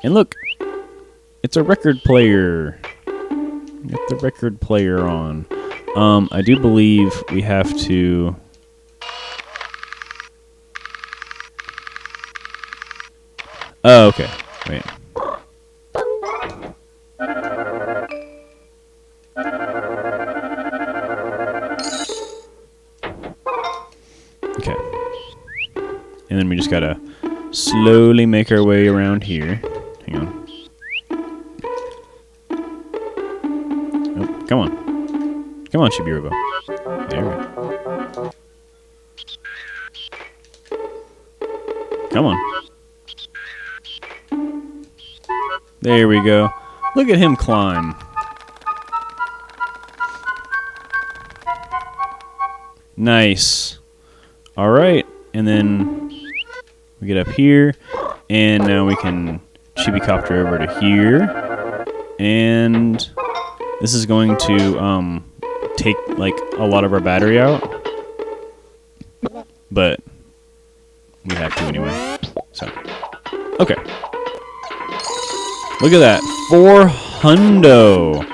And look, it's a record player. Get the record player on. I do believe we have to. Oh, okay. Wait. Okay. And then we just gotta slowly make our way around here. Hang on. Oh, come on. Come on, Chibi-Robo. There we go. Come on. There we go. Look at him climb. Nice. Alright, and then we get up here, and now we can chibi-copter over to here, and this is going to take like a lot of our battery out, but we have to anyway. So, okay. Look at that, 400.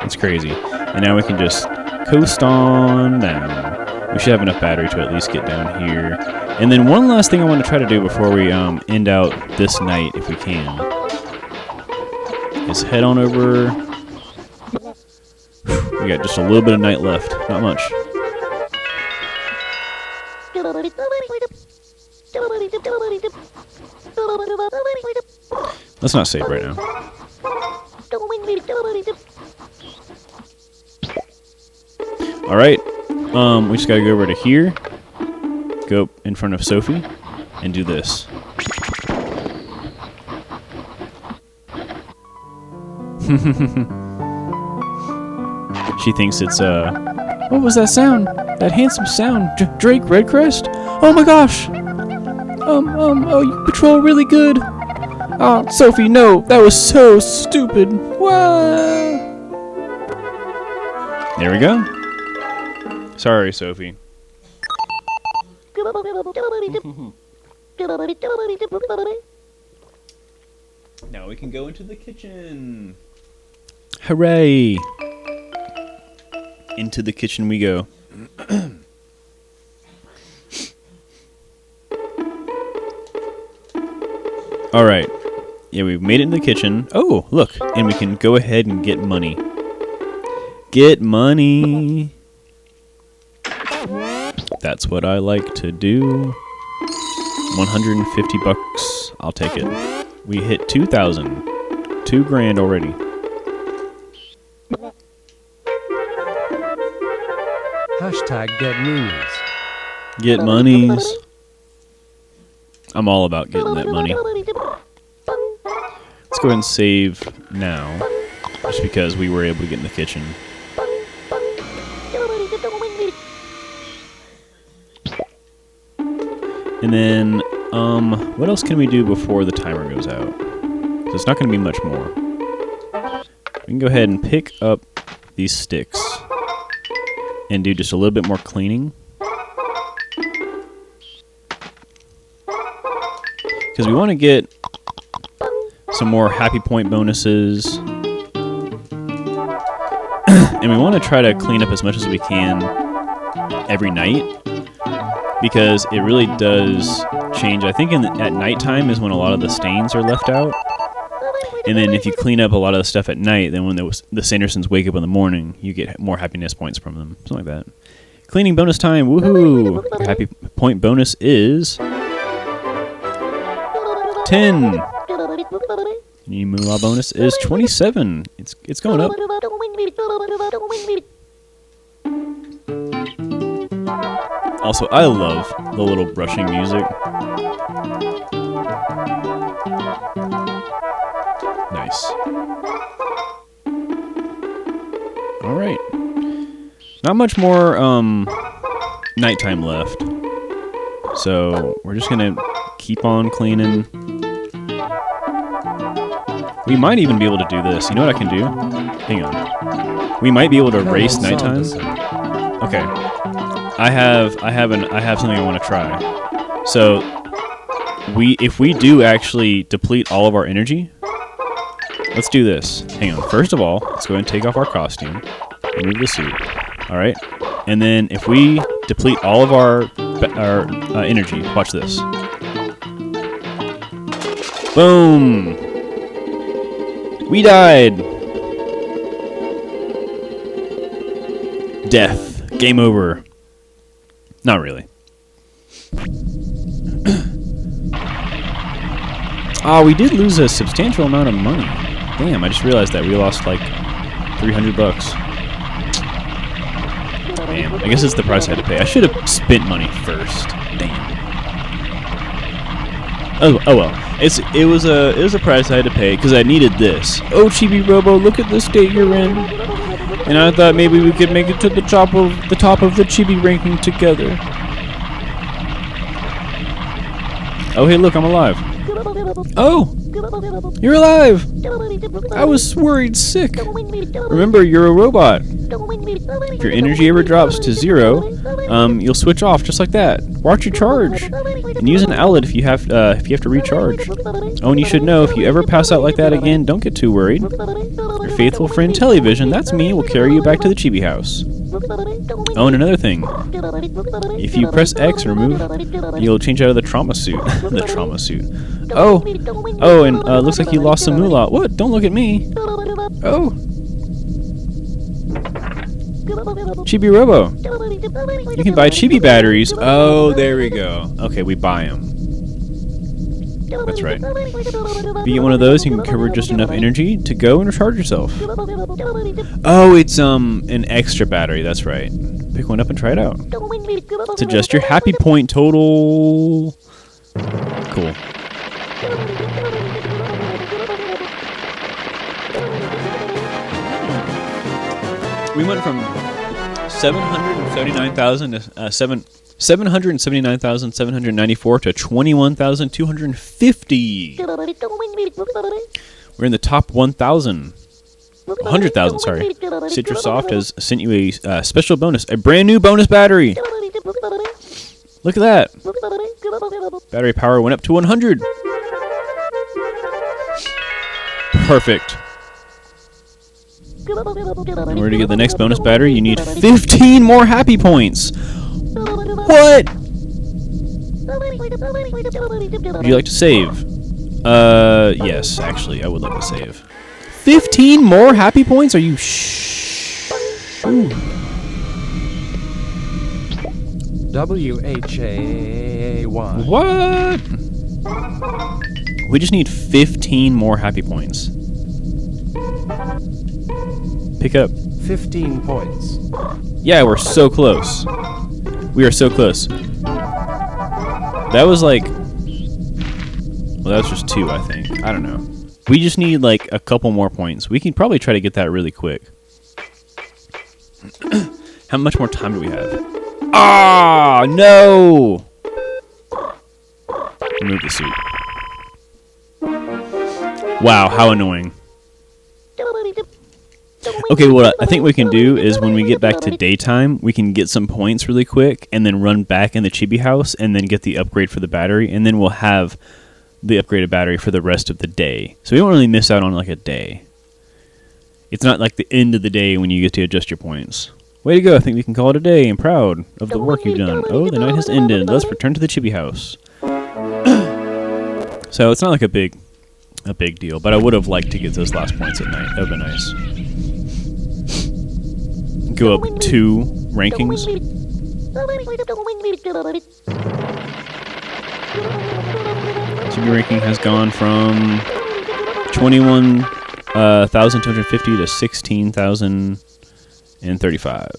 That's crazy. And now we can just coast on down. We should have enough battery to at least get down here. And then one last thing I want to try to do before we end out this night, if we can, is head on over. We got just a little bit of night left, not much. Let's not save right now. Alright, we just gotta go over to here, go in front of Sophie, and do this. She thinks it's, what was that sound? That handsome sound? Drake Redcrest? Oh my gosh! Oh, you patrol really good. Oh, Sophie, no, that was so stupid. Wow. There we go. Sorry, Sophie. Now we can go into the kitchen. Hooray! Into the kitchen we go. Alright. Yeah, we've made it in the kitchen. Oh, look. And we can go ahead and get money. Get money. That's what I like to do. 150 bucks. I'll take it. We hit 2,000. 2 grand already. Hashtag get monies. Get monies. I'm all about getting that money. Let's go ahead and save now. Just because we were able to get in the kitchen. And then, what else can we do before the timer goes out? So it's not going to be much more. We can go ahead and pick up these sticks and do just a little bit more cleaning. Because we want to get some more happy point bonuses. And we want to try to clean up as much as we can every night. Because it really does change. I think at nighttime is when a lot of the stains are left out. And then if you clean up a lot of the stuff at night, then when the Sandersons wake up in the morning, you get more happiness points from them. Something like that. Cleaning bonus time. Woohoo! Your happy point bonus is 10. Your moolah bonus is 27. It's going up. Also, I love the little brushing music. Nice. Alright. Not much more nighttime left. So we're just gonna keep on cleaning. We might even be able to do this. You know what I can do? Hang on. We might be able to race nighttime. Okay. I have something I want to try. So if we do actually deplete all of our energy, let's do this. Hang on. First of all, let's go ahead and take off our costume. Remove the suit. All right. And then if we deplete all of our energy, watch this. Boom. We died. Death. Game over. Not really. Oh, we did lose a substantial amount of money. Damn, I just realized that we lost like $300. Damn, I guess it's the price I had to pay. I should have spent money first. Damn. Oh well. It was a price I had to pay because I needed this. Oh, Chibi-Robo, look at the state you're in. And I thought maybe we could make it to the top of the Chibi ranking together. Oh, hey, look, I'm alive. Oh, you're alive. I was worried sick. Remember, you're a robot. If your energy ever drops to 0, you'll switch off just like that. Watch your charge, and use an outlet if you have to recharge. Oh, and you should know, if you ever pass out like that again, don't get too worried. Your faithful friend Television, that's me, will carry you back to the Chibi house. Oh, and another thing. If you press X or move, you'll change out of the trauma suit. The trauma suit. Oh, and looks like you lost some moolah. What? Don't look at me. Oh. Chibi-Robo. You can buy Chibi batteries. Oh, there we go. Okay, we buy them. That's right. If you get one of those, you can cover just enough energy to go and recharge yourself. Oh, it's an extra battery. That's right. Pick one up and try it out. To adjust your happy point total. Cool. We went from 779,000 to 779,794 to 21,250. We're in the top 1,000. 100,000, sorry. Citrusoft has sent you a special bonus, a brand new bonus battery. Look at that. Battery power went up to 100. Perfect. In order to get the next bonus battery, you need 15 more happy points. What? Would you like to save? Yes, actually, I would like to save. 15 more happy points? Are you WHAY. What? We just need 15 more happy points. Pick up. 15 points. Yeah, we're so close. We are so close. That was like... Well, that was just 2, I think. I don't know. We just need like a couple more points. We can probably try to get that really quick. How much more time do we have? Ah, no! Remove the suit. Wow, how annoying. Okay, what I think we can do is when we get back to daytime, we can get some points really quick and then run back in the Chibi house and then get the upgrade for the battery, and then we'll have the upgraded battery for the rest of the day. So we don't really miss out on like a day. It's not like the end of the day when you get to adjust your points. Way to go, I think we can call it a day. I'm proud of the work you've done. Oh, the night has ended. Let's return to the Chibi house. So it's not like a big deal, but I would have liked to get those last points at night. That would have been nice. Go up 2 rankings. Chibi ranking has gone from 21,250 to 16,000 and 35.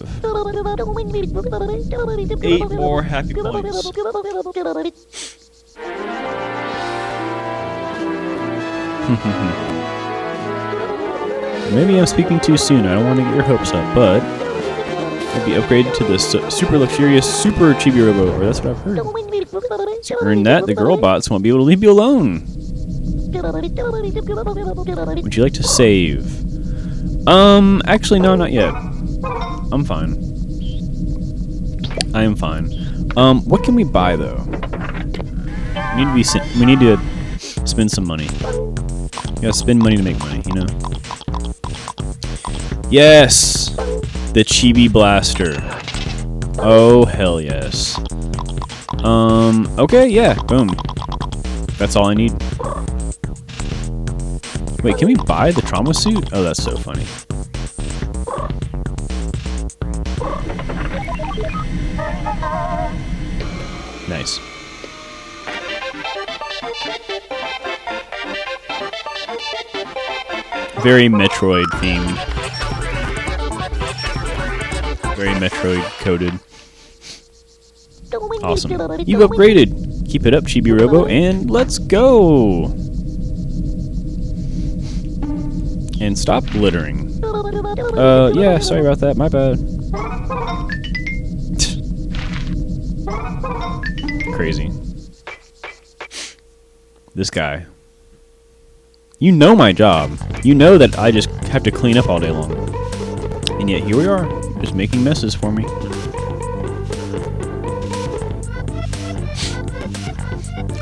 8 more happy points. Maybe I'm speaking too soon. I don't want to get your hopes up, but it'd be upgraded to the super luxurious Super Chibi-Robo, or that's what I've heard. To earn that, the girl bots won't be able to leave you alone. Would you like to save? Actually, no, not yet. I'm fine. I am fine. What can we buy though? We need to spend some money. You gotta spend money to make money, you know? Yes! The Chibi Blaster. Oh, hell yes. Okay, yeah, boom. That's all I need. Wait, can we buy the trauma suit? Oh, that's so funny. Nice. Very Metroid themed. Very Metroid coded. Awesome. You've upgraded. Keep it up, Chibi-Robo, and let's go! And stop littering. Yeah, sorry about that. My bad. Crazy. This guy. You know my job. You know that I just have to clean up all day long. And yet here we are, just making messes for me.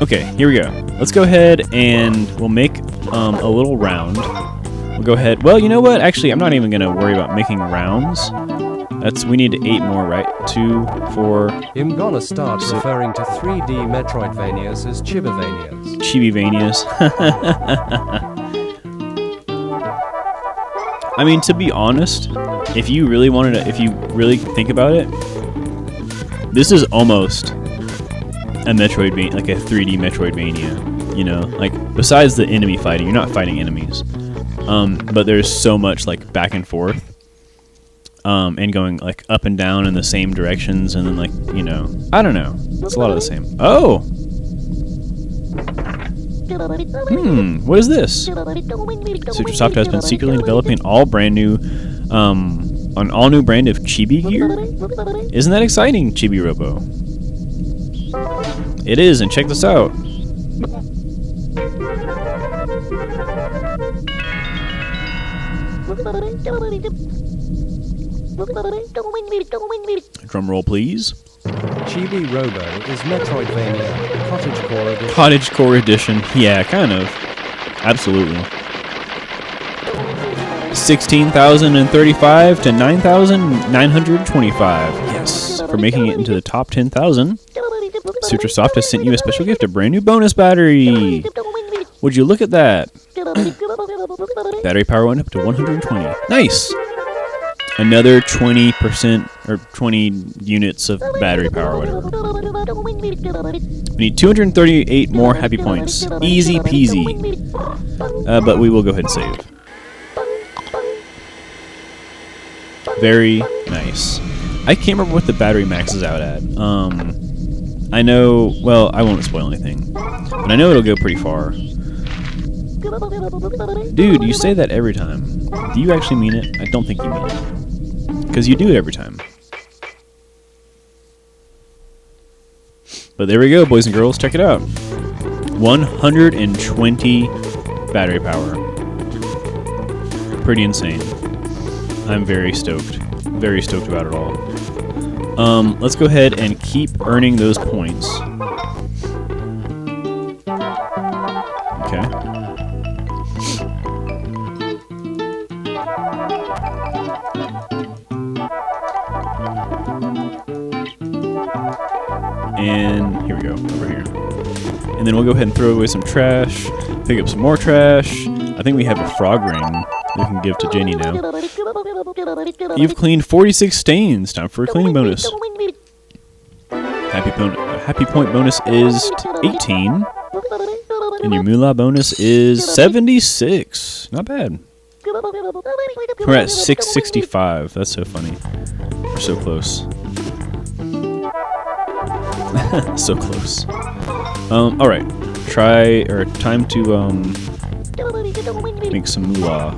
Okay, here we go. Let's go ahead and we'll make a little round. We'll go ahead. Well, you know what? Actually, I'm not even going to worry about making rounds. We need 8 more, right? 2, 4. I'm gonna start referring to 3D Metroidvanias as Chibivanias. Chibi-Vanias. I mean, to be honest, if you really think about it, this is almost a Metroidvania, like a 3D Metroidvania. You know, like besides the enemy fighting, you're not fighting enemies, but there's so much like back and forth. And going like up and down in the same directions, and then like, you know, I don't know. It's a lot of the same. Oh! What is this? Citrasoft has been secretly developing an all new brand of Chibi gear? Isn't that exciting, Chibi-Robo? It is, and check this out. Drum roll, please. Chibi-Robo is Metroidvania Cottagecore Edition. Cottagecore Edition. Yeah, kind of. Absolutely. 16,035 to 9,925. Yes. For making it into the top 10,000. Citrasoft has sent you a special gift, a brand new bonus battery. Would you look at that? Battery power went up to 120. Nice. Another 20% or 20 units of battery power, whatever. We need 238 more happy points. Easy peasy. But we will go ahead and save. Very nice. I can't remember what the battery maxes out at. I know, well, I won't spoil anything. But I know it'll go pretty far. Dude, you say that every time. Do you actually mean it? I don't think you mean it. Because you do it every time. But there we go, boys and girls. Check it out. 120 battery power. Pretty insane. I'm very stoked. Very stoked about it all. Let's go ahead and keep earning those points. Okay. And here we go, over here. And then we'll go ahead and throw away some trash, pick up some more trash. I think we have a frog ring we can give to Jenny now. You've cleaned 46 stains. Time for a cleaning bonus. Happy point bonus is 18. And your moolah bonus is 76. Not bad. We're at 665. That's so funny. We're so close. So close. Alright. Time to, make some moolah.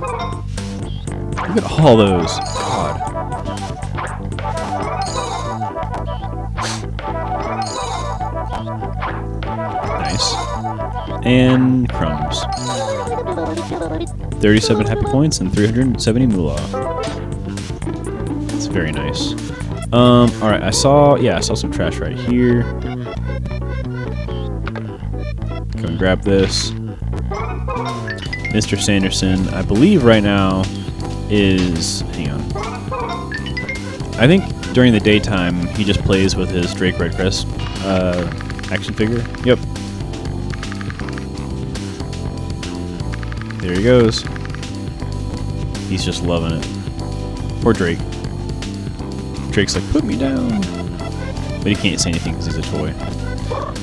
Look at all those. God. Nice. And crumbs. 37 happy points and 370 moolah. That's very nice. Alright, I saw some trash right here. Come and grab this. Mr. Sanderson, I believe right now is, hang on. I think during the daytime he just plays with his Drake Redcrest action figure. Yep. There he goes. He's just loving it. Poor Drake. Drake's like, put me down. But he can't say anything because he's a toy.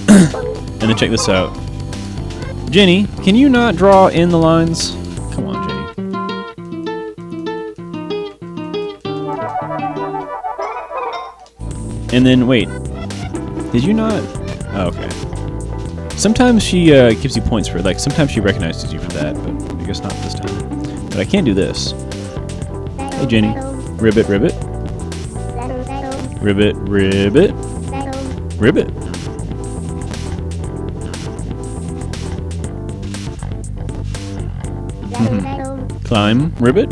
And then check this out. Jenny, can you not draw in the lines? Come on, Jenny. And then, wait. Did you not? Oh, okay. Sometimes she gives you points for it. Like, sometimes she recognizes you for that, but I guess not this time. But I can do this. Hey, Jenny. Ribbit, ribbit. Ribbit, ribbit. Ribbit. Climb, ribbit.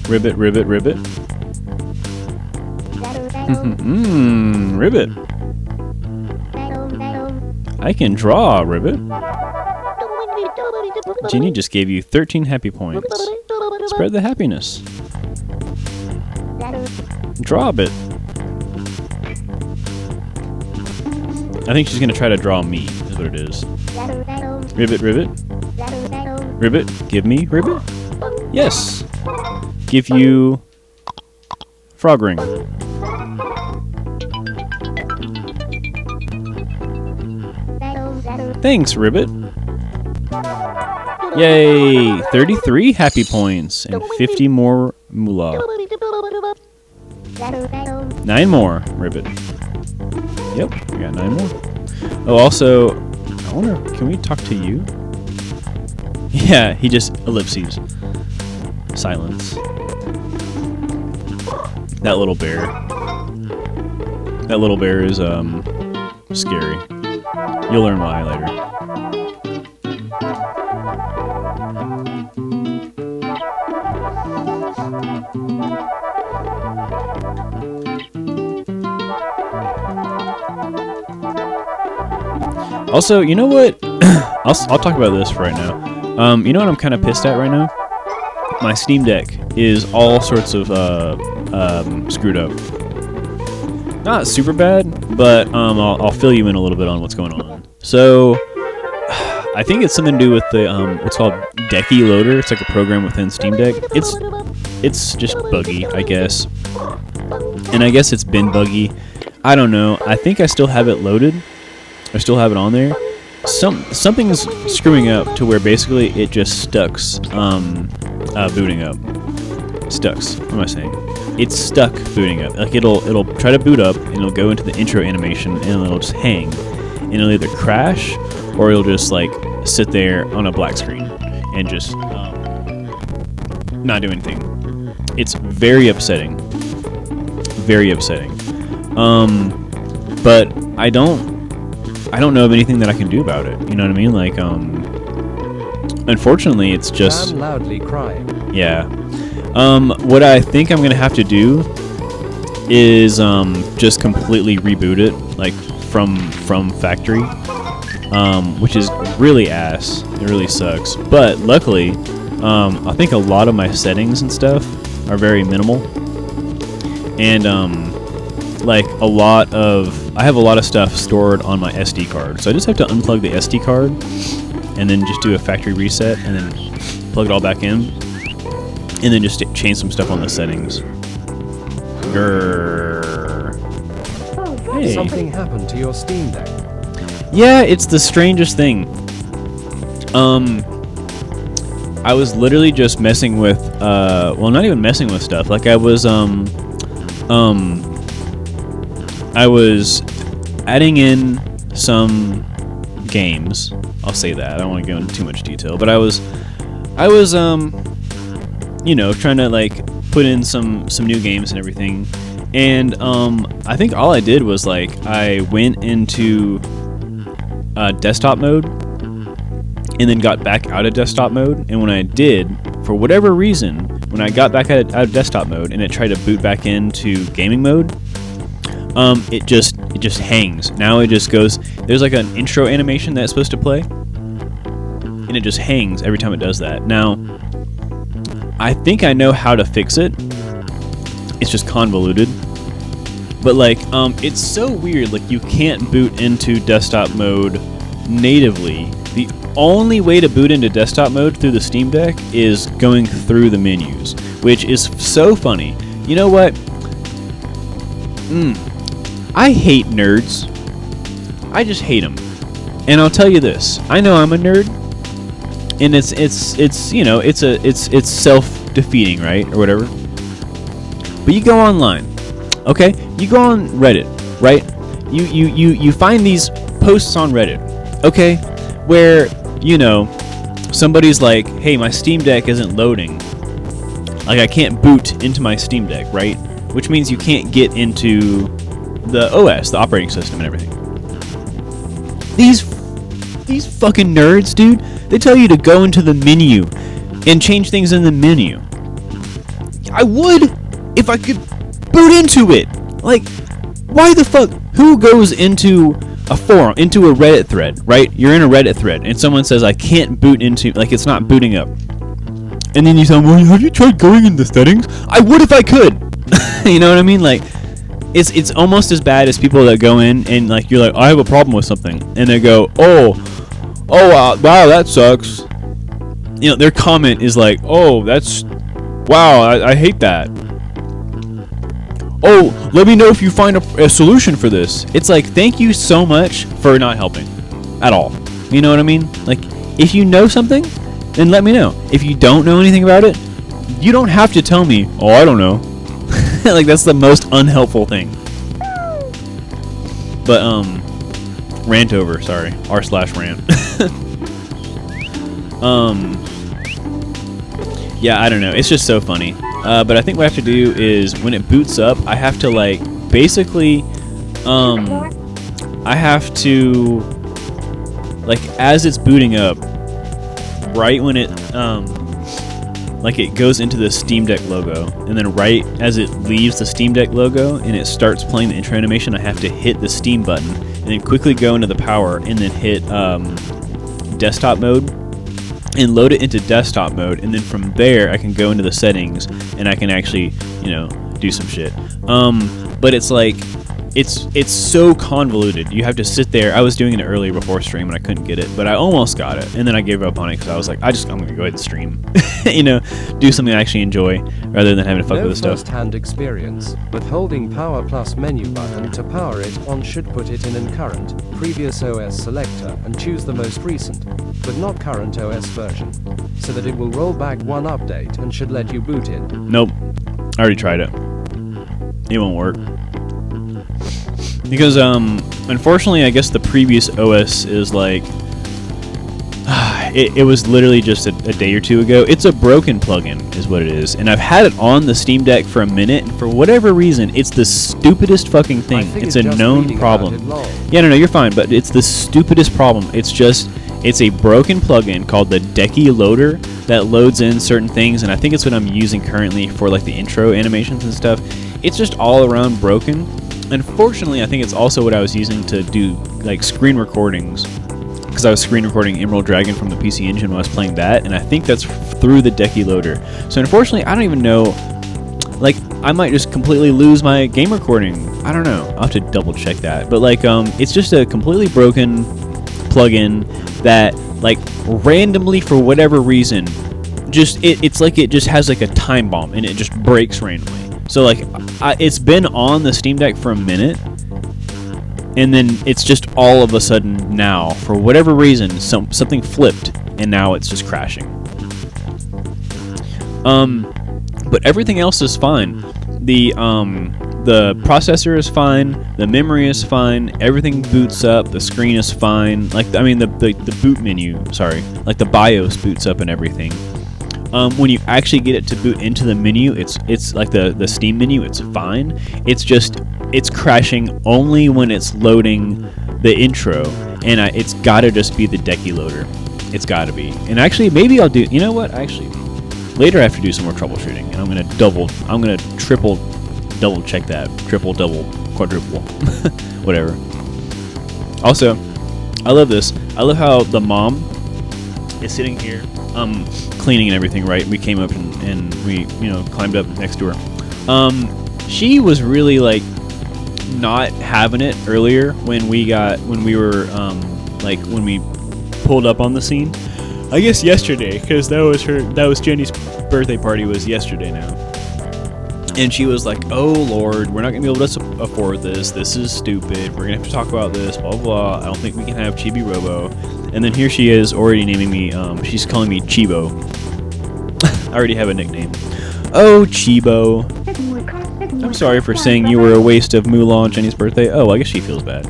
Ribbit, ribbit, ribbit. Ribbit. I can draw, ribbit. Ginny just gave you 13 happy points. Spread the happiness. Draw a bit. I think she's gonna try to draw me, is what it is. Ribbit, ribbit. Ribbit, give me ribbit. Yes. Give you frog ring. Thanks, ribbit. Yay! 33 happy points and 50 more moolah. 9 more, ribbit. Yep, we got 9 more. Oh, also, I wonder, can we talk to you? Yeah, he just ellipses. Silence. That little bear. That little bear is, scary. You'll learn why later. Also, you know what? I'll talk about this right now. You know what I'm kind of pissed at right now? My Steam Deck is all sorts of screwed up. Not super bad, but I'll fill you in a little bit on what's going on. So, I think it's something to do with the what's called Decky Loader. It's like a program within Steam Deck. It's just buggy, I guess. And I guess it's been buggy. I don't know. I think I still have it loaded. I still have it on there. Something's screwing up to where basically it just stucks booting up. Stucks. What am I saying? It's stuck booting up. Like it'll try to boot up and it'll go into the intro animation and it'll just hang. And it'll either crash or it'll just like sit there on a black screen and just not do anything. It's very upsetting. Very upsetting. But I don't know of anything that I can do about it. You know what I mean? Like, unfortunately, it's just... I'm loudly crying. Yeah. What I think I'm going to have to do is just completely reboot it, like, from factory, which is really ass. It really sucks. But, luckily, I think a lot of my settings and stuff are very minimal. And, like I have a lot of stuff stored on my SD card, so I just have to unplug the SD card and then just do a factory reset and then plug it all back in and then just change some stuff on the settings. Grrr. Hey. Something happened to your Steam Deck. Yeah, it's the strangest thing. I was literally just messing with, well, not even messing with stuff. Like I was adding in some games. I'll say that. I don't want to go into too much detail, but I was, you know, trying to like put in some new games and everything. And I think all I did was like I went into desktop mode and then got back out of desktop mode. And when I did, for whatever reason, when I got back out of desktop mode and it tried to boot back into gaming mode, it just hangs. Now it just goes. There's like an intro animation that's supposed to play, and it just hangs every time it does that. Now, I think I know how to fix it. It's just convoluted. But like, it's so weird. Like you can't boot into desktop mode natively. The only way to boot into desktop mode through the Steam Deck is going through the menus, which is so funny. You know what? I hate nerds. I just hate them. And I'll tell you this. I know I'm a nerd, and it's you know, it's self-defeating, right? Or whatever. But you go online. Okay? You go on Reddit, right? You find these posts on Reddit. Okay? Where, you know, somebody's like, "Hey, my Steam Deck isn't loading. Like I can't boot into my Steam Deck, right?" Which means you can't get into the OS, the operating system and everything. These fucking nerds, dude, they tell you to go into the menu and change things in the menu. I would if I could boot into it. Like, why the fuck? Who goes into a forum, into a Reddit thread, right? You're in a Reddit thread and someone says, "I can't boot into," like it's not booting up. And then you tell them, "Well, have you tried going into settings?" I would if I could. You know what I mean? Like, it's almost as bad as people that go in and like you're like, "I have a problem with something," and they go, "Oh, wow, that sucks." You know, their comment is like, "Oh, that's wow, I hate that." "Oh, let me know if you find a solution for this." It's like, thank you so much for not helping at all. You know what I mean? Like, if you know something, then let me know. If you don't know anything about it, you don't have to tell me, "Oh, I don't know." Like, that's the most unhelpful thing. But, rant over, sorry. r/rant. Yeah, I don't know. It's just so funny. But I think what I have to do is, when it boots up, I have to, like, basically, I have to, like, as it's booting up, right when it, like, it goes into the Steam Deck logo, and then right as it leaves the Steam Deck logo and it starts playing the intro animation, I have to hit the Steam button, and then quickly go into the power, and then hit, desktop mode, and load it into desktop mode, and then from there I can go into the settings and I can actually, you know, do some shit. But it's like, it's so convoluted. You have to sit there. I was doing it earlier before stream and I couldn't get it, but I almost got it, and then I gave up on it because I was like, I'm gonna go ahead and stream. You know, do something I actually enjoy rather than having to fuck with this stuff. First-hand experience, but holding power plus menu button to power it on should put it in current, previous OS selector and choose the most recent, but not current OS version, so that it will roll back one update and should let you boot in. Nope. I already tried it. It won't work. Because, unfortunately, I guess the previous OS is like, it was literally just a day or two ago. It's a broken plugin, is what it is. And I've had it on the Steam Deck for a minute, and for whatever reason, it's the stupidest fucking thing. It's a known problem. Yeah, no, you're fine, but it's the stupidest problem. It's a broken plugin called the Decky Loader that loads in certain things, and I think it's what I'm using currently for like the intro animations and stuff. It's just all around broken. Unfortunately, I think it's also what I was using to do like screen recordings, because I was screen recording Emerald Dragon from the PC Engine when I was playing that, and I think that's through the Decky Loader. So unfortunately, I don't even know, like, I might just completely lose my game recording. I don't know. I'll have to double check that. But like, it's just a completely broken plugin that, like, randomly for whatever reason, just it's like it just has like a time bomb and it just breaks randomly. So like, it's been on the Steam Deck for a minute, and then it's just all of a sudden now, for whatever reason, something flipped, and now it's just crashing. But everything else is fine. The processor is fine. The memory is fine. Everything boots up. The screen is fine. Like, I mean, the boot menu. Sorry, like the BIOS boots up and everything. When you actually get it to boot into the menu, it's like the Steam menu. It's fine. It's crashing only when it's loading the intro, and it's gotta just be the Decky loader. It's gotta be. And actually, maybe I'll do. You know what? Actually, later I have to do some more troubleshooting, and I'm gonna triple, double check that. Triple, double, quadruple, whatever. Also, I love this. I love how the mom is sitting here, cleaning and everything. Right? We came up and we, climbed up next to her. She was really like not having it earlier when we pulled up on the scene. I guess yesterday, because that was Jenny's birthday party was yesterday now. And she was like, "Oh Lord, we're not gonna be able to afford this. This is stupid. We're gonna have to talk about this. Blah blah blah. I don't think we can have Chibi-Robo." And then here she is, already naming me. She's calling me Chibo. I already have a nickname. Oh Chibo. I'm sorry for saying you were a waste of moolah on Jenny's birthday. Oh, I guess she feels bad.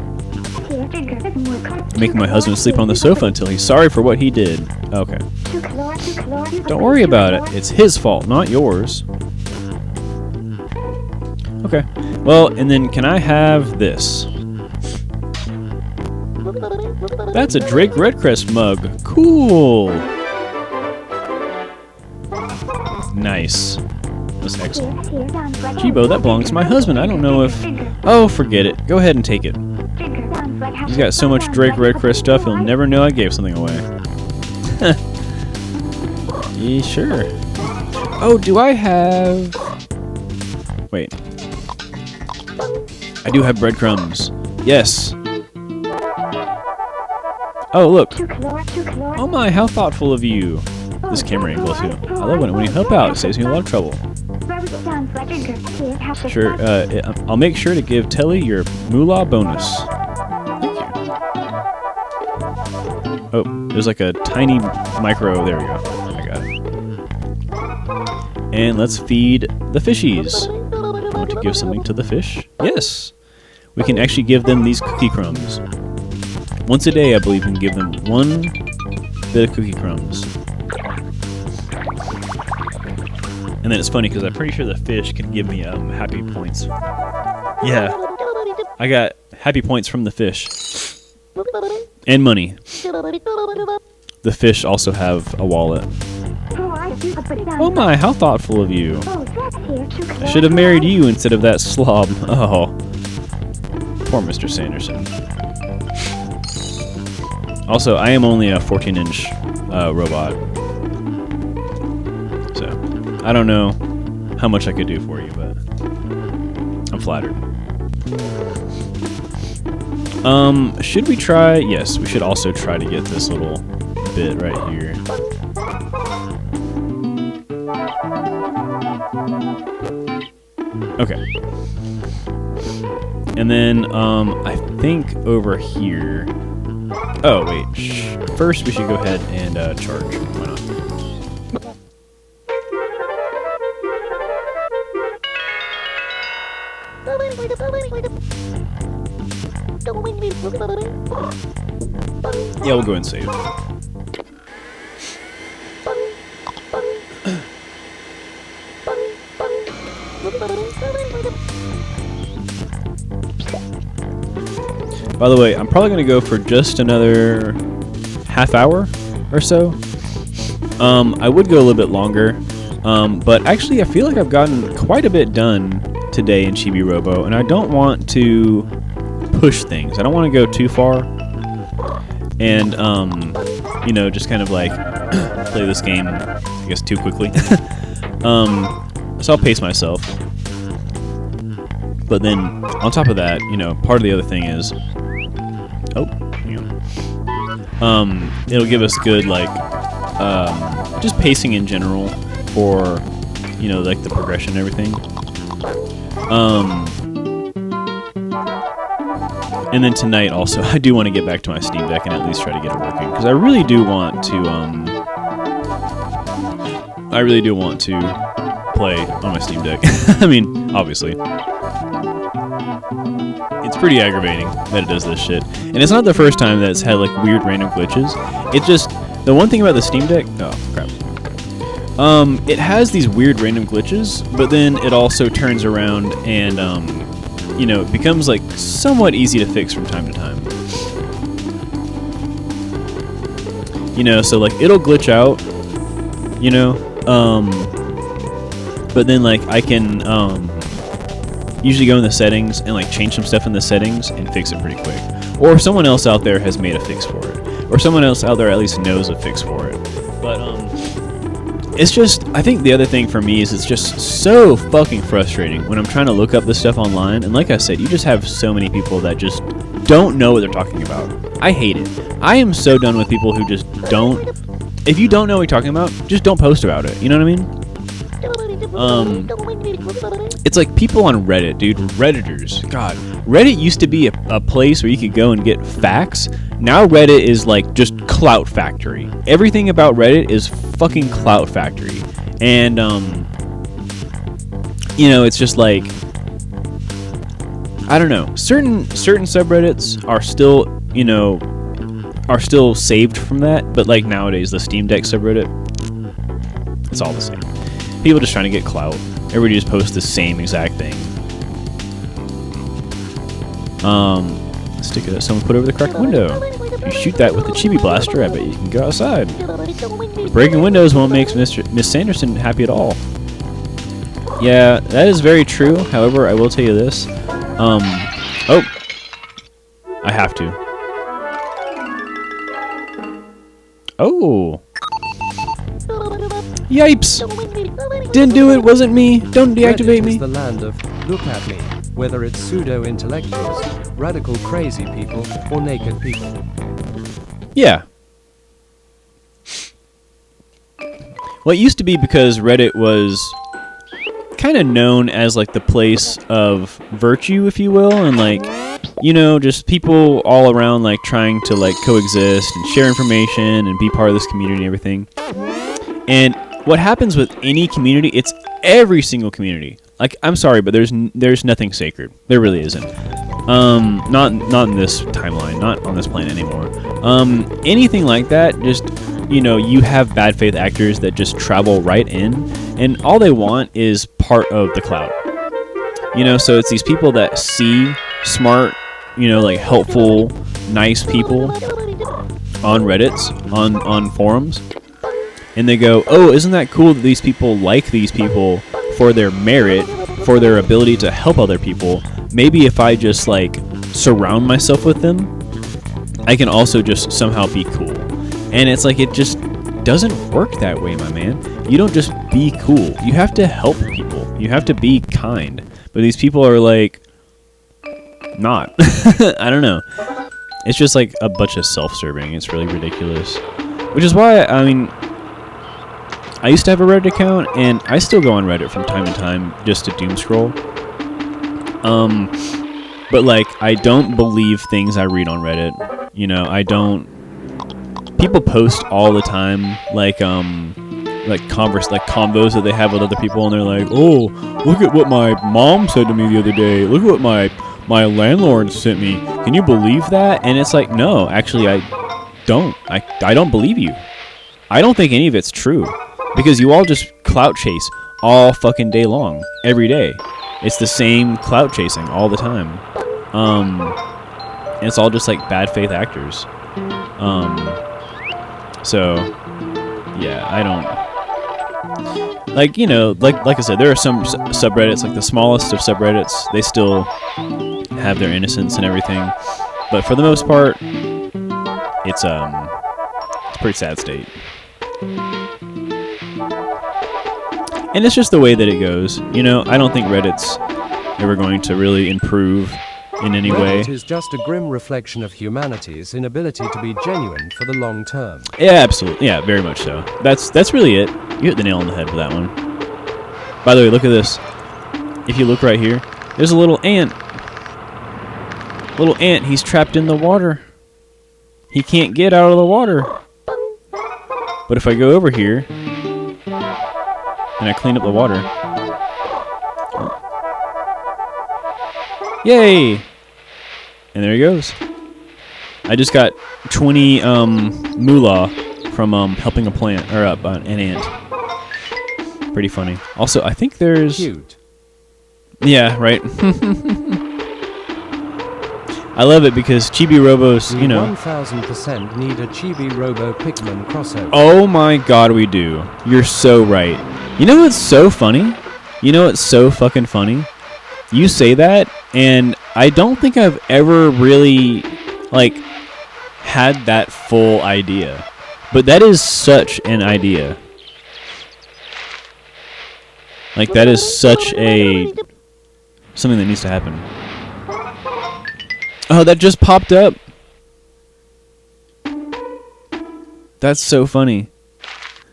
Making my husband sleep on the sofa until he's sorry for what he did. Okay. Don't worry about it. It's his fault, not yours. Okay. Well, and then can I have this? That's a Drake Redcrest mug. Cool. Nice. That's excellent. Chibo, that belongs to my husband. I don't know if... Oh, forget it. Go ahead and take it. He's got so much Drake Redcrest stuff, he'll never know I gave something away. Yeah, sure. Oh, do I have... Wait. I do have breadcrumbs. Yes. Oh, look. Oh my, how thoughtful of you. This camera angle, too. I love when you help out. It saves me a lot of trouble. Sure, I'll make sure to give Telly your moolah bonus. Thank you. Oh, there's like a tiny micro. There we go. I got it. And let's feed the fishies. I want to give something to the fish. Yes. We can actually give them these cookie crumbs. Once a day, I believe we can give them one bit of cookie crumbs. And then it's funny because I'm pretty sure the fish can give me happy points. Yeah. I got happy points from the fish. And money. The fish also have a wallet. Oh my, how thoughtful of you. I should have married you instead of that slob. Oh. Poor Mr. Sanderson. Also, I am only a 14-inch robot. So, I don't know how much I could do for you, but I'm flattered. Should we try? Yes, we should also try to get this little bit right here. Okay. And then, I think over here... Oh, wait. First, we should go ahead and charge. Why not? Yeah, we'll go and save. By the way, I'm probably going to go for just another half hour or so. I would go a little bit longer, but actually I feel like I've gotten quite a bit done today in Chibi-Robo, and I don't want to push things. I don't want to go too far and, you know, just kind of like play this game, I guess, too quickly. So I'll pace myself. But then, on top of that, you know, part of the other thing is... Oh, hang on. It'll give us good, like, just pacing in general for, you know, like the progression and everything. And And then tonight also, I do want to get back to my Steam Deck and at least try to get it working, because I really do want to. I really do want to play on my Steam Deck. I mean, obviously, it's pretty aggravating that it does this shit, and it's not the first time that it's had like weird random glitches. It's just the one thing about the Steam Deck. Oh crap. It has these weird random glitches, but then it also turns around and you know, it becomes like somewhat easy to fix from time to time. You know, so like it'll glitch out, you know, but then like I can usually go in the settings and like change some stuff in the settings and fix it pretty quick. Or someone else out there has made a fix for it. Or someone else out there at least knows a fix for it. But it's just, I think the other thing for me is it's just so fucking frustrating when I'm trying to look up this stuff online. And like I said, you just have so many people that just don't know what they're talking about. I hate it. I am so done with people who just don't. If you don't know what you're talking about, just don't post about it. You know what I mean? It's like people on Reddit, dude. Redditors. God. Reddit used to be a place where you could go and get facts. Now Reddit is like just clout factory. Everything about Reddit is fucking clout factory. And, you know, it's just like, I don't know. Certain subreddits are still, you know, are still saved from that. But like nowadays, the Steam Deck subreddit, it's all the same. People just trying to get clout. Everybody just posts the same exact thing. Stick it at someone put over the cracked window. If you shoot that with the Chibi Blaster, I bet you can go outside. Breaking windows won't make Miss Sanderson happy at all. Yeah, that is very true. However, I will tell you this. Oh. I have to. Oh. Yipes! Didn't do it, wasn't me. Don't deactivate me. Reddit is the land of look at me, whether it's pseudo-intellectuals, radical crazy people, or naked people. Yeah. Well, it used to be because Reddit was kind of known as like the place of virtue, if you will, and like, you know, just people all around like trying to like coexist and share information and be part of this community and everything. And what happens with any community, it's every single community. Like, I'm sorry, but there's nothing sacred. There really isn't. Not in this timeline, not on this planet anymore. Anything like that, just, you know, you have bad faith actors that just travel right in, and all they want is part of the clout. You know, so it's these people that see smart, you know, like helpful, nice people on Reddits, on forums. And they go, oh, isn't that cool that these people like these people for their merit, for their ability to help other people? Maybe if I just, like, surround myself with them, I can also just somehow be cool. And it's like, it just doesn't work that way, my man. You don't just be cool. You have to help people. You have to be kind. But these people are, like, not. I don't know. It's just, like, a bunch of self-serving. It's really ridiculous. Which is why, I mean, I used to have a Reddit account, and I still go on Reddit from time to time just to doom scroll. But like, I don't believe things I read on Reddit. You know, I don't. People post all the time, like convos that they have with other people, and they're like, "Oh, look at what my mom said to me the other day. Look at what my landlord sent me. Can you believe that?" And it's like, no, actually, I don't. I don't believe you. I don't think any of it's true. Because you all just clout chase all fucking day long, every day. It's the same clout chasing all the time. And it's all just like bad faith actors. So, yeah, I don't... Like, you know, like I said, there are some subreddits, like the smallest of subreddits, they still have their innocence and everything. But for the most part, it's a pretty sad state. And it's just the way that it goes. You know, I don't think Reddit's ever going to really improve in any way. Reddit is just a grim reflection of humanity's inability to be genuine for the long term. Yeah, absolutely. Yeah, very much so. That's really it. You hit the nail on the head with that one. By the way, look at this. If you look right here, there's a little ant. Little ant, he's trapped in the water. He can't get out of the water. But if I go over here and I clean up the water. Yay! And there he goes. I just got 20 moolah from helping a plant or an ant. Pretty funny. Also, I think there's Cute. Yeah, right. I love it because Chibi-Robos, We you know. 1000% need a Chibi-Robo Pikmin crossover. Oh my god, we do. You're so right. You know what's so funny? You know what's so fucking funny? You say that, and I don't think I've ever really, like, had that full idea. But that is such an idea. Like, that is such a... something that needs to happen. Oh, that just popped up. That's so funny.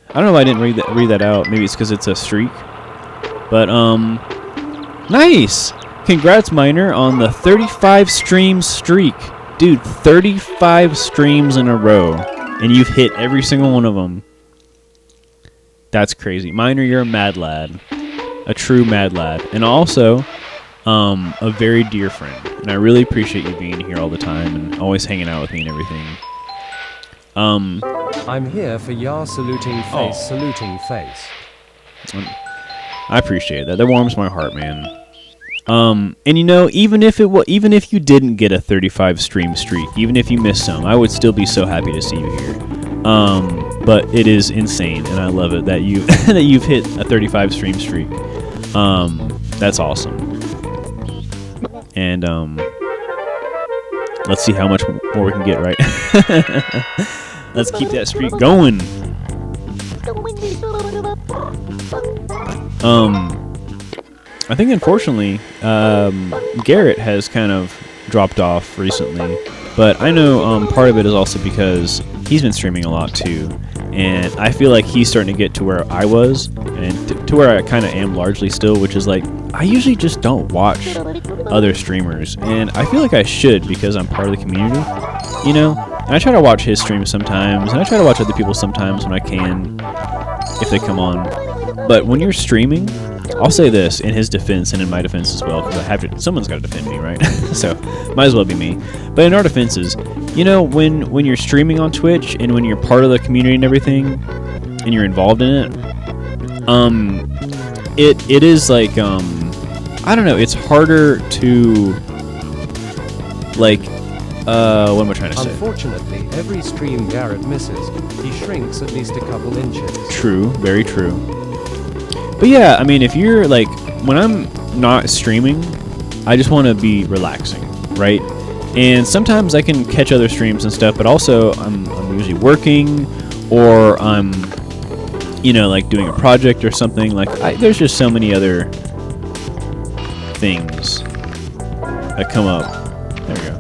I don't know why I didn't read that out. Maybe it's because it's a streak. But, nice! Congrats, Miner, on the 35 stream streak. Dude, 35 streams in a row. And you've hit every single one of them. That's crazy. Miner, you're a mad lad. A true mad lad. And also, a very dear friend. And I really appreciate you being here all the time and always hanging out with me and everything. I'm here for Yar saluting face, saluting face. I appreciate that. That warms my heart, man. And you know, even if you didn't get a 35 stream streak, even if you missed some, I would still be so happy to see you here. But it is insane, and I love it that you that you've hit a 35 stream streak. That's awesome. And let's see how much more we can get, right? Let's keep that streak going. I think unfortunately, Garrett has kind of dropped off recently, but I know part of it is also because he's been streaming a lot too, and I feel like he's starting to get to where I was, and to where I kind of am largely still, which is like, I usually just don't watch other streamers, and I feel like I should because I'm part of the community, you know? And I try to watch his streams sometimes, and I try to watch other people sometimes when I can, if they come on. But when you're streaming, I'll say this in his defense and in my defense as well, because I have to. Someone's got to defend me, right? So might as well be me. But in our defenses, you know, when you're streaming on Twitch and when you're part of the community and everything, and you're involved in it, it is like I don't know. It's harder to like. What am I trying to say? Unfortunately, every stream Garrett misses, he shrinks at least a couple inches. True, very true. But yeah, I mean, if you're like, when I'm not streaming, I just want to be relaxing, right? And sometimes I can catch other streams and stuff, but also I'm usually working, or I'm, you know, like doing a project or something. Like, there's just so many other things that come up. There we go.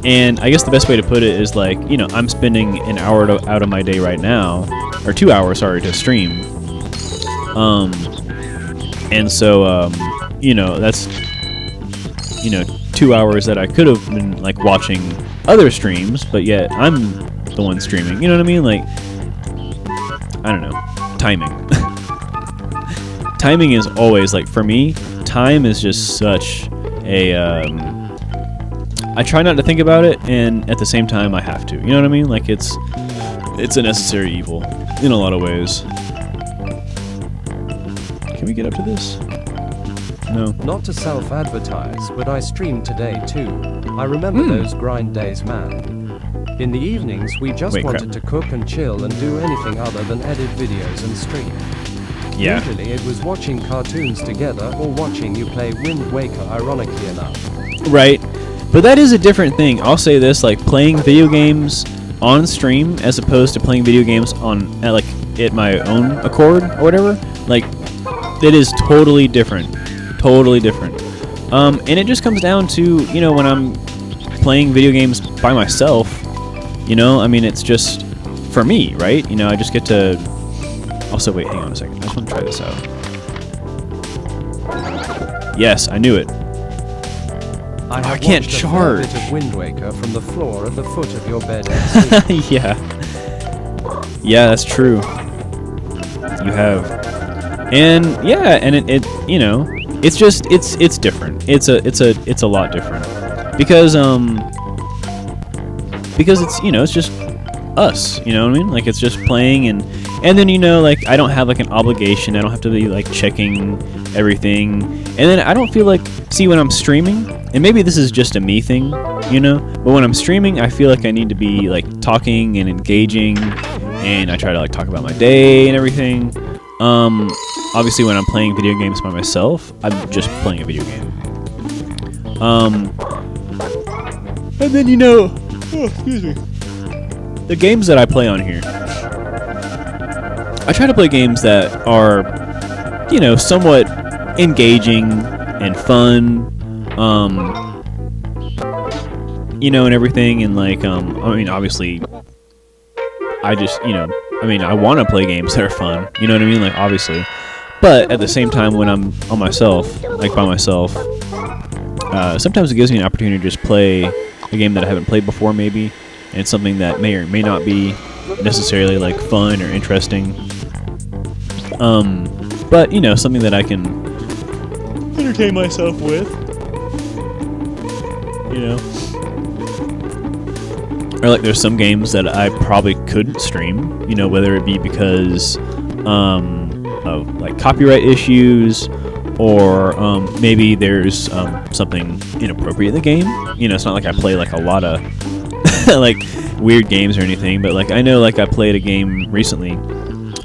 And I guess the best way to put it is like, you know, I'm spending an hour out of my day right now, or 2 hours, sorry, to stream. And so, you know, that's, you know, 2 hours that I could have been like watching other streams, but yet I'm the one streaming. You know what I mean? Like, I don't know, timing. Timing is always like, for me, time is just such a. I try not to think about it, and at the same time, I have to. You know what I mean? Like, it's a necessary evil in a lot of ways. Can we get up to this? No. Not to self-advertise, but I streamed today too. I remember those grind days, man. In the evenings, we just wanted to cook and chill and do anything other than edit videos and stream. Yeah. Usually it was watching cartoons together or watching you play Wind Waker, ironically enough. Right. But that is a different thing. I'll say this, like playing video games on stream as opposed to playing video games on like at my own accord or whatever. Like, it is totally different. Totally different. And it just comes down to, you know, when I'm playing video games by myself, you know, I mean, it's just for me, right? You know, I just get to. Also, wait, hang on a second. I just want to try this out. Yes, I knew it. I can't watched charge. a fair bit of Wind Waker from the floor at the foot of your bed. MC. Yeah, that's true. You have, and yeah, and it you know, it's just it's different. It's a lot different because it's, you know, it's just us, you know what I mean? Like, it's just playing, and then, you know, like, I don't have like an obligation. I don't have to be like checking everything, and then I don't feel like, see, when I'm streaming, and maybe this is just a me thing, you know, but when I'm streaming, I feel like I need to be like talking and engaging, and I try to like talk about my day and everything. Obviously when I'm playing video games by myself, I'm just playing a video game. And then, you know, excuse me, the games that I play on here, I try to play games that are, you know, somewhat engaging and fun, you know, and everything, and like, I mean, obviously, I just, you know, I mean, I want to play games that are fun, you know what I mean, like, obviously, but at the same time, when I'm on myself, like, by myself, sometimes it gives me an opportunity to just play a game that I haven't played before, maybe, and it's something that may or may not be necessarily like fun or interesting, but, you know, something that I can entertain myself with, you know. Or like, there's some games that I probably couldn't stream, you know, whether it be because of like copyright issues, or maybe there's something inappropriate in the game. You know, it's not like I play like a lot of like weird games or anything, but like, I know, like, I played a game recently.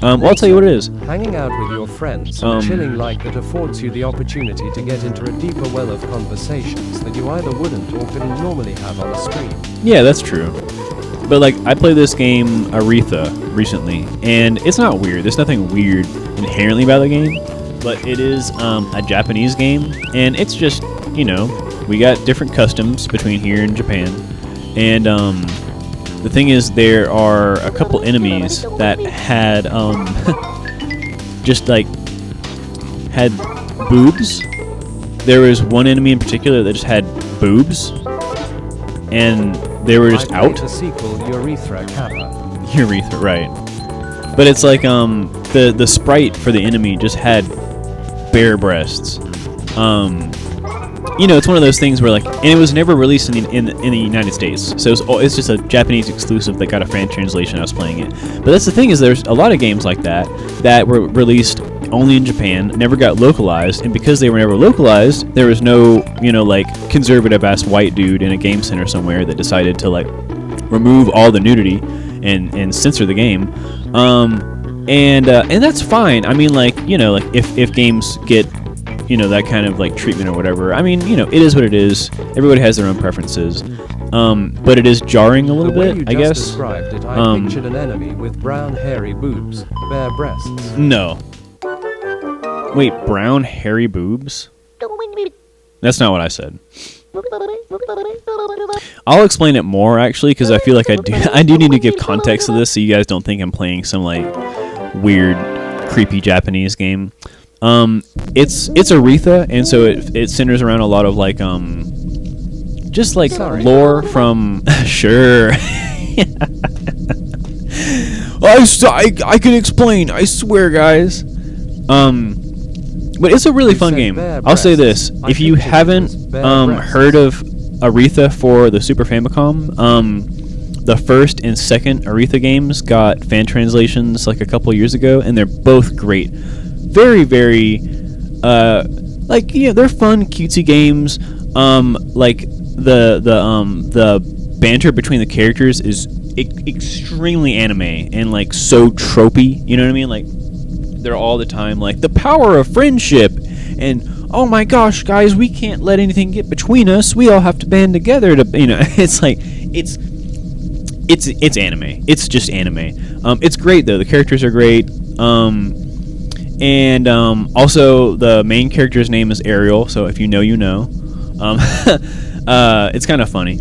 Well, I'll tell you what it is. Hanging out with your friends, and chilling like that affords you the opportunity to get into a deeper well of conversations that you either wouldn't or couldn't normally have on a stream. Yeah, that's true. But like, I played this game Aretha recently, and it's not weird. There's nothing weird inherently about the game, but it is a Japanese game, and it's just, you know, we got different customs between here and Japan, and the thing is, there are a couple enemies that had just like had boobs. There was one enemy in particular that just had boobs, and they were just out. The sequel, Urethra Kappa. Urethra, right? But it's like the sprite for the enemy just had bare breasts. You know, it's one of those things where, like, and it was never released in the United States, so it's just a Japanese exclusive that got a fan translation. I was playing it, but that's the thing, is there's a lot of games like that were released only in Japan, never got localized, and because they were never localized, there was no, you know, like, conservative ass white dude in a game center somewhere that decided to like remove all the nudity and censor the game, and that's fine. I mean, like, you know, like, if games get, you know, that kind of like treatment or whatever, I mean, you know, it is what it is. Everybody has their own preferences, but it is jarring a little bit, I guess. Described it, I pictured an enemy with brown hairy boobs, bare breasts. No. Wait, brown hairy boobs? That's not what I said. I'll explain it more, actually, because I feel like I do need to give context to this, so you guys don't think I'm playing some like weird, creepy Japanese game. It's Aretha, and so it centers around a lot of like just like lore from sure. I can explain, I swear, guys. But it's a really fun game. I'll say this: if you haven't heard of Aretha for the Super Famicom, the first and second Aretha games got fan translations like a couple years ago, and they're both great. Very, very, like, you know, they're fun, cutesy games. Like the banter between the characters is extremely anime and like so tropey. You know what I mean? Like, they're all the time like the power of friendship, and oh my gosh, guys, we can't let anything get between us. We all have to band together to, you know. It's like it's anime. It's just anime. It's great though. The characters are great. And also the main character's name is Earl, so if you know, you know. It's kind of funny.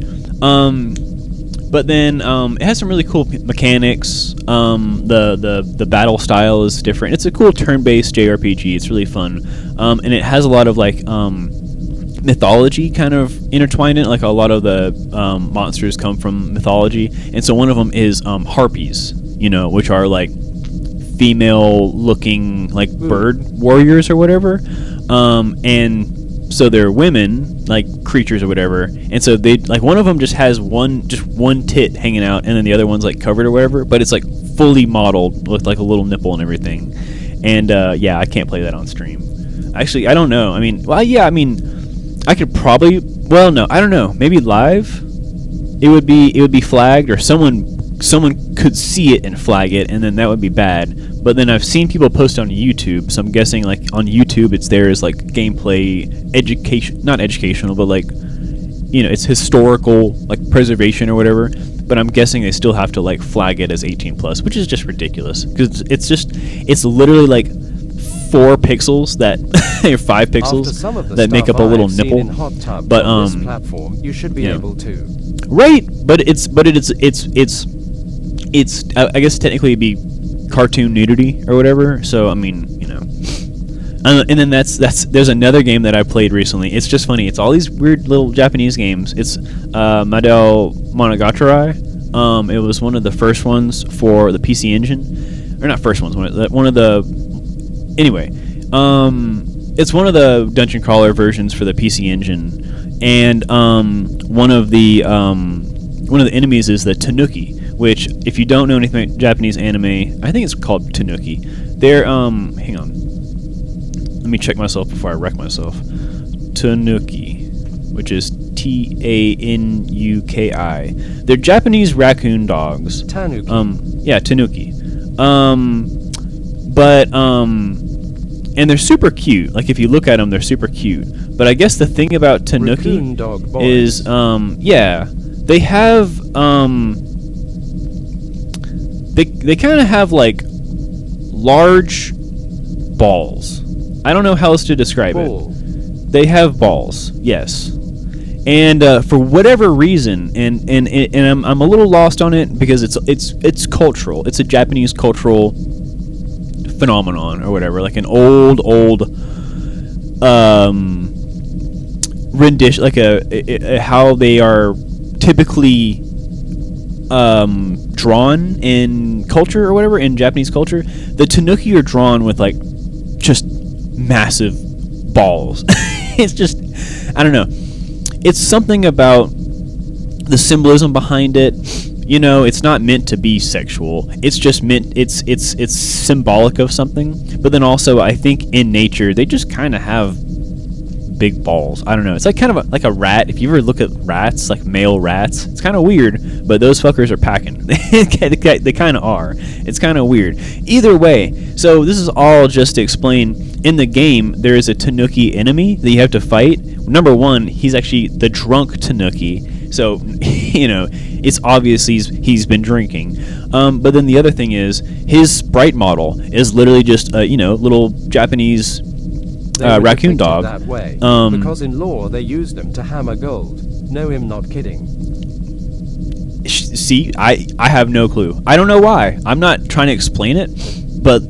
But then it has some really cool mechanics. The battle style is different. It's a cool turn-based JRPG. It's really fun, and it has a lot of like mythology kind of intertwined in it. Like a lot of the monsters come from mythology, and so one of them is harpies. Which are like female-looking like bird warriors or whatever, and so they're women, like creatures or whatever, and so they like one of them just has one tit hanging out, and then the other one's like covered or whatever, but it's like fully modeled with like a little nipple and everything. And yeah, I can't play that on stream. Actually, I don't know. I mean, I could probably. Well, no, I don't know. Maybe live, it would be flagged, or someone could see it and flag it, and then that would be bad. But then I've seen people post on YouTube, so I'm guessing like on YouTube it's there as like gameplay not educational, but like it's historical like preservation or whatever. But I'm guessing they still have to like flag it as 18 plus, which is just ridiculous because it's literally like 4 pixels that or 5 pixels that make up a little nipple. But on this platform, you should be able to. Right, but it's I guess technically it'd be cartoon nudity or whatever. So I mean, and then there's another game that I played recently. It's just funny. It's all these weird little Japanese games. It's Madel Monogatari. It was one of the first ones for the PC Engine, or not first ones. One of the anyway. It's one of the dungeon crawler versions for the PC Engine, and one of the enemies is the Tanuki. Which, if you don't know anything about Japanese anime, I think it's called Tanuki. They're, hang on. Let me check myself before I wreck myself. Tanuki, which is Tanuki. They're Japanese raccoon dogs. Tanuki. Yeah, Tanuki. And they're super cute. Like, if you look at them, they're super cute. But I guess the thing about Tanuki is, yeah, they have, They kind of have like large balls. I don't know how else to describe it. They have balls, yes. And for whatever reason, and I'm a little lost on it because it's cultural. It's a Japanese cultural phenomenon or whatever, like an old rendition, like a how they are typically drawn in culture or whatever, in Japanese culture. The Tanuki are drawn with like just massive balls. It's just, I don't know, it's something about the symbolism behind it. It's not meant to be sexual. It's just meant, it's symbolic of something. But then also I think in nature they just kind of have big balls. I don't know. It's like kind of like a rat. If you ever look at rats, like male rats, it's kind of weird, but those fuckers are packing. They kind of are. It's kind of weird. Either way, so this is all just to explain, in the game, there is a Tanuki enemy that you have to fight. Number one, he's actually the drunk Tanuki, so, it's obvious he's been drinking. But then the other thing is, his sprite model is literally just a, little Japanese raccoon dog. That way, because in lore they use them to hammer gold. No, I'm not kidding. See, I have no clue. I don't know why. I'm not trying to explain it, but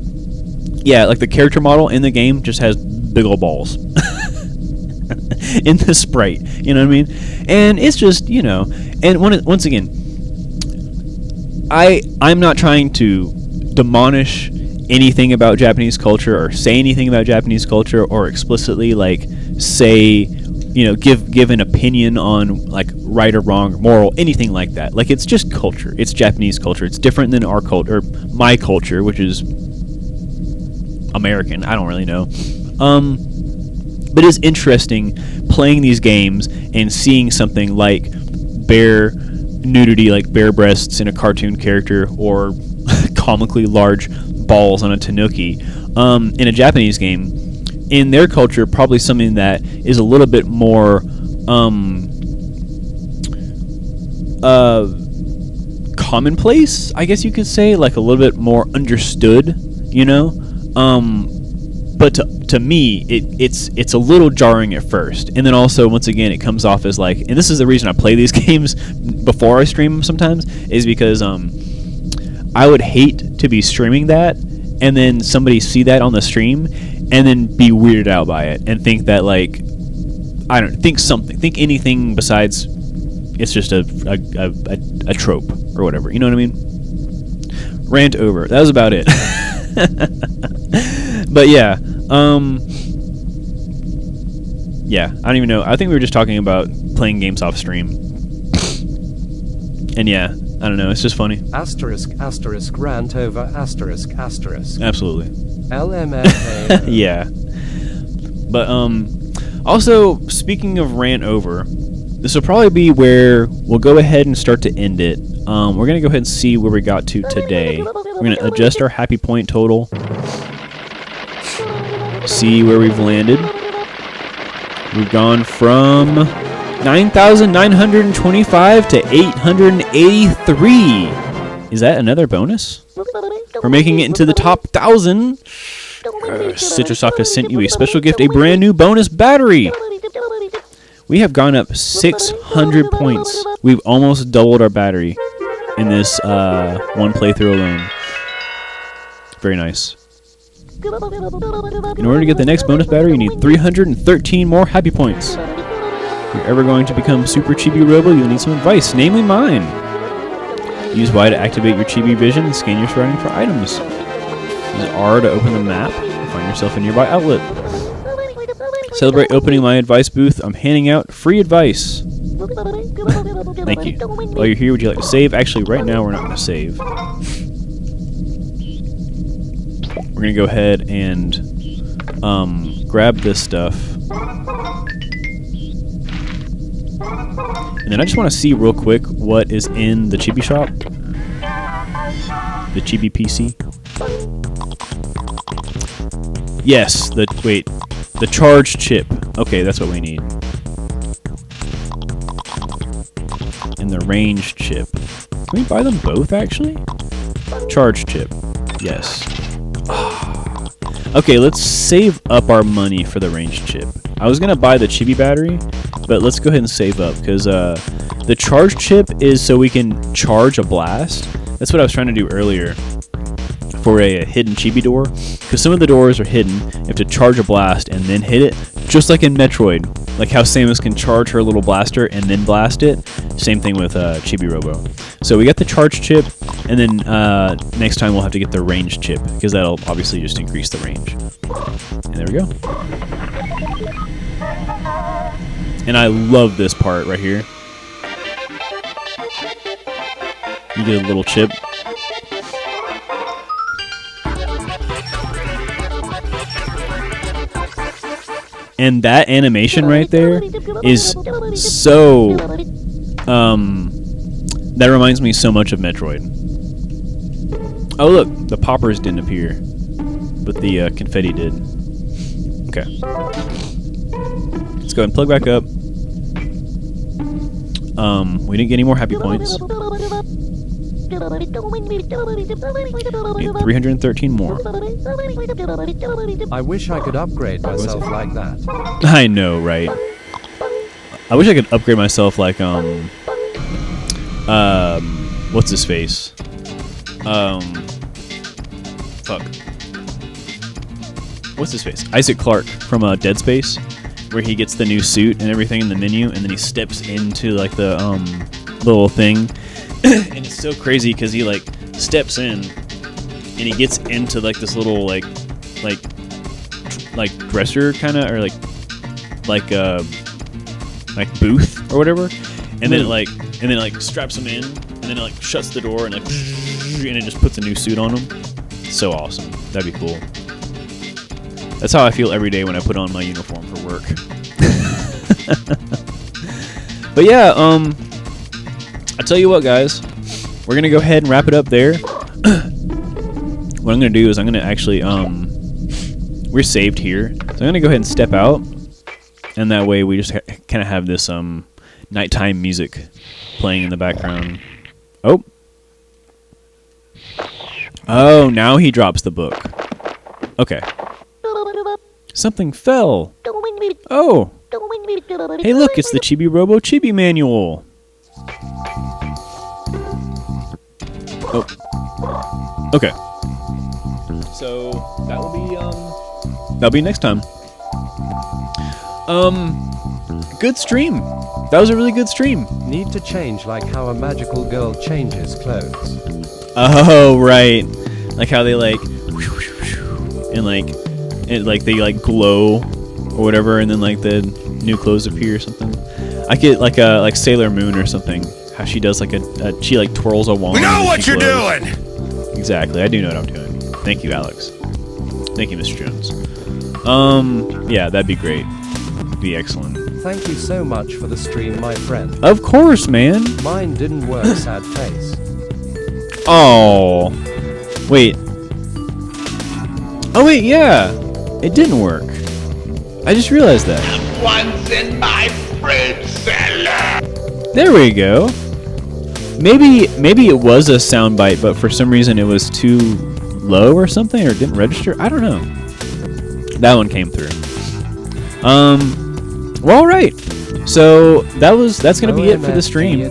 yeah, like the character model in the game just has big old balls in the sprite. You know what I mean? And it's just, and once again, I'm not trying to demolish anything about Japanese culture or say anything about Japanese culture or explicitly like say, give an opinion on like right or wrong or moral, anything like that. Like, it's just culture. It's Japanese culture. It's different than our culture, or my culture, which is American. I don't really know. But it's interesting playing these games and seeing something like bare nudity, like bare breasts in a cartoon character, or comically large balls on a Tanuki in a Japanese game. In their culture, probably something that is a little bit more commonplace, I guess you could say, like a little bit more understood, but to me, it's a little jarring at first, and then also once again it comes off as like, and this is the reason I play these games before I stream them sometimes, is because I would hate to be streaming that and then somebody see that on the stream and then be weirded out by it and think that like think anything besides it's just a trope or whatever. You know what I mean? Rant over. That was about it. But yeah, yeah, I don't even know. I think we were just talking about playing games off stream. And yeah, I don't know. It's just funny. Asterisk, asterisk, rant over, asterisk, asterisk. Absolutely. LMFA. Yeah. But also, speaking of rant over, this will probably be where we'll go ahead and start to end it. We're going to go ahead and see where we got to today. We're going to adjust our happy point total. See where we've landed. We've gone from 9,925 to 883. Is that another bonus? We're making it into the top 1,000. Citrosoft has sent you a special gift, a brand new bonus battery. We have gone up 600 points. We've almost doubled our battery in this one playthrough alone. Very nice. In order to get the next bonus battery, you need 313 more happy points. If you're ever going to become Super Chibi-Robo, you'll need some advice, namely mine. Use Y to activate your Chibi vision and scan your surroundings for items. Use R to open the map and find yourself a nearby outlet. Celebrate opening my advice booth. I'm handing out free advice. Thank you. While you're here, would you like to save? Actually, right now we're not going to save. We're going to go ahead and grab this stuff. And then I just want to see real quick what is in the Chibi shop. The Chibi PC. Yes, the charge chip. Okay, that's what we need. And the range chip. Can we buy them both, actually? Charge chip. Yes. Okay, let's save up our money for the range chip. I was going to buy the Chibi battery, but let's go ahead and save up, because the charge chip is so we can charge a blast. That's what I was trying to do earlier for a hidden Chibi door, because some of the doors are hidden. You have to charge a blast and then hit it, just like in Metroid. Like how Samus can charge her little blaster and then blast it. Same thing with Chibi-Robo. So we got the charge chip, and then next time we'll have to get the range chip, because that'll obviously just increase the range. And there we go. And I love this part right here. You get a little chip. And that animation right there is so... that reminds me so much of Metroid. Oh look, the poppers didn't appear, but the confetti did. Okay. Let's go ahead and plug back up. We didn't get any more happy points. Need 313 more. I wish I could upgrade myself like that. I know, right? I wish I could upgrade myself like what's his face? Fuck. What's his face? Isaac Clarke from Dead Space, where he gets the new suit and everything in the menu, and then he steps into like the little thing, and it's so crazy because he like steps in and he gets into like this little like dresser kind of, or like booth or whatever, and then it straps him in, and then it like shuts the door and and it just puts a new suit on him. So awesome. That'd be cool. That's how I feel every day when I put on my uniform for work. But yeah, I tell you what, guys, we're gonna go ahead and wrap it up there. What I'm gonna do is I'm gonna actually we're saved here, so I'm gonna go ahead and step out, and that way we just kind of have this nighttime music playing in the background. Oh, now he drops the book. Okay. Something fell. Oh. Hey, look, it's the Chibi-Robo Chibi Manual. Oh. Okay. So that'll be next time. Good stream. That was a really good stream. Need to change like how a magical girl changes clothes. Oh, right. Like how they like and like they like glow or whatever, and then like the new clothes appear or something. I get like Sailor Moon or something. How she does like she like twirls a wand. We know what you're glows. doing. Exactly. I do know what I'm doing. Thank you, Alex. Thank you, Mr. Jones. Yeah, that'd be great. Be excellent. Thank you so much for the stream, my friend. Of course, man. Mine didn't work, sad face. Oh. Wait. Oh, wait, yeah. It didn't work. I just realized that. Once in my fruit cellar. There we go. Maybe it was a soundbite, but for some reason it was too low or something, or didn't register. I don't know. That one came through. Well, all right. So that's gonna be it for the stream.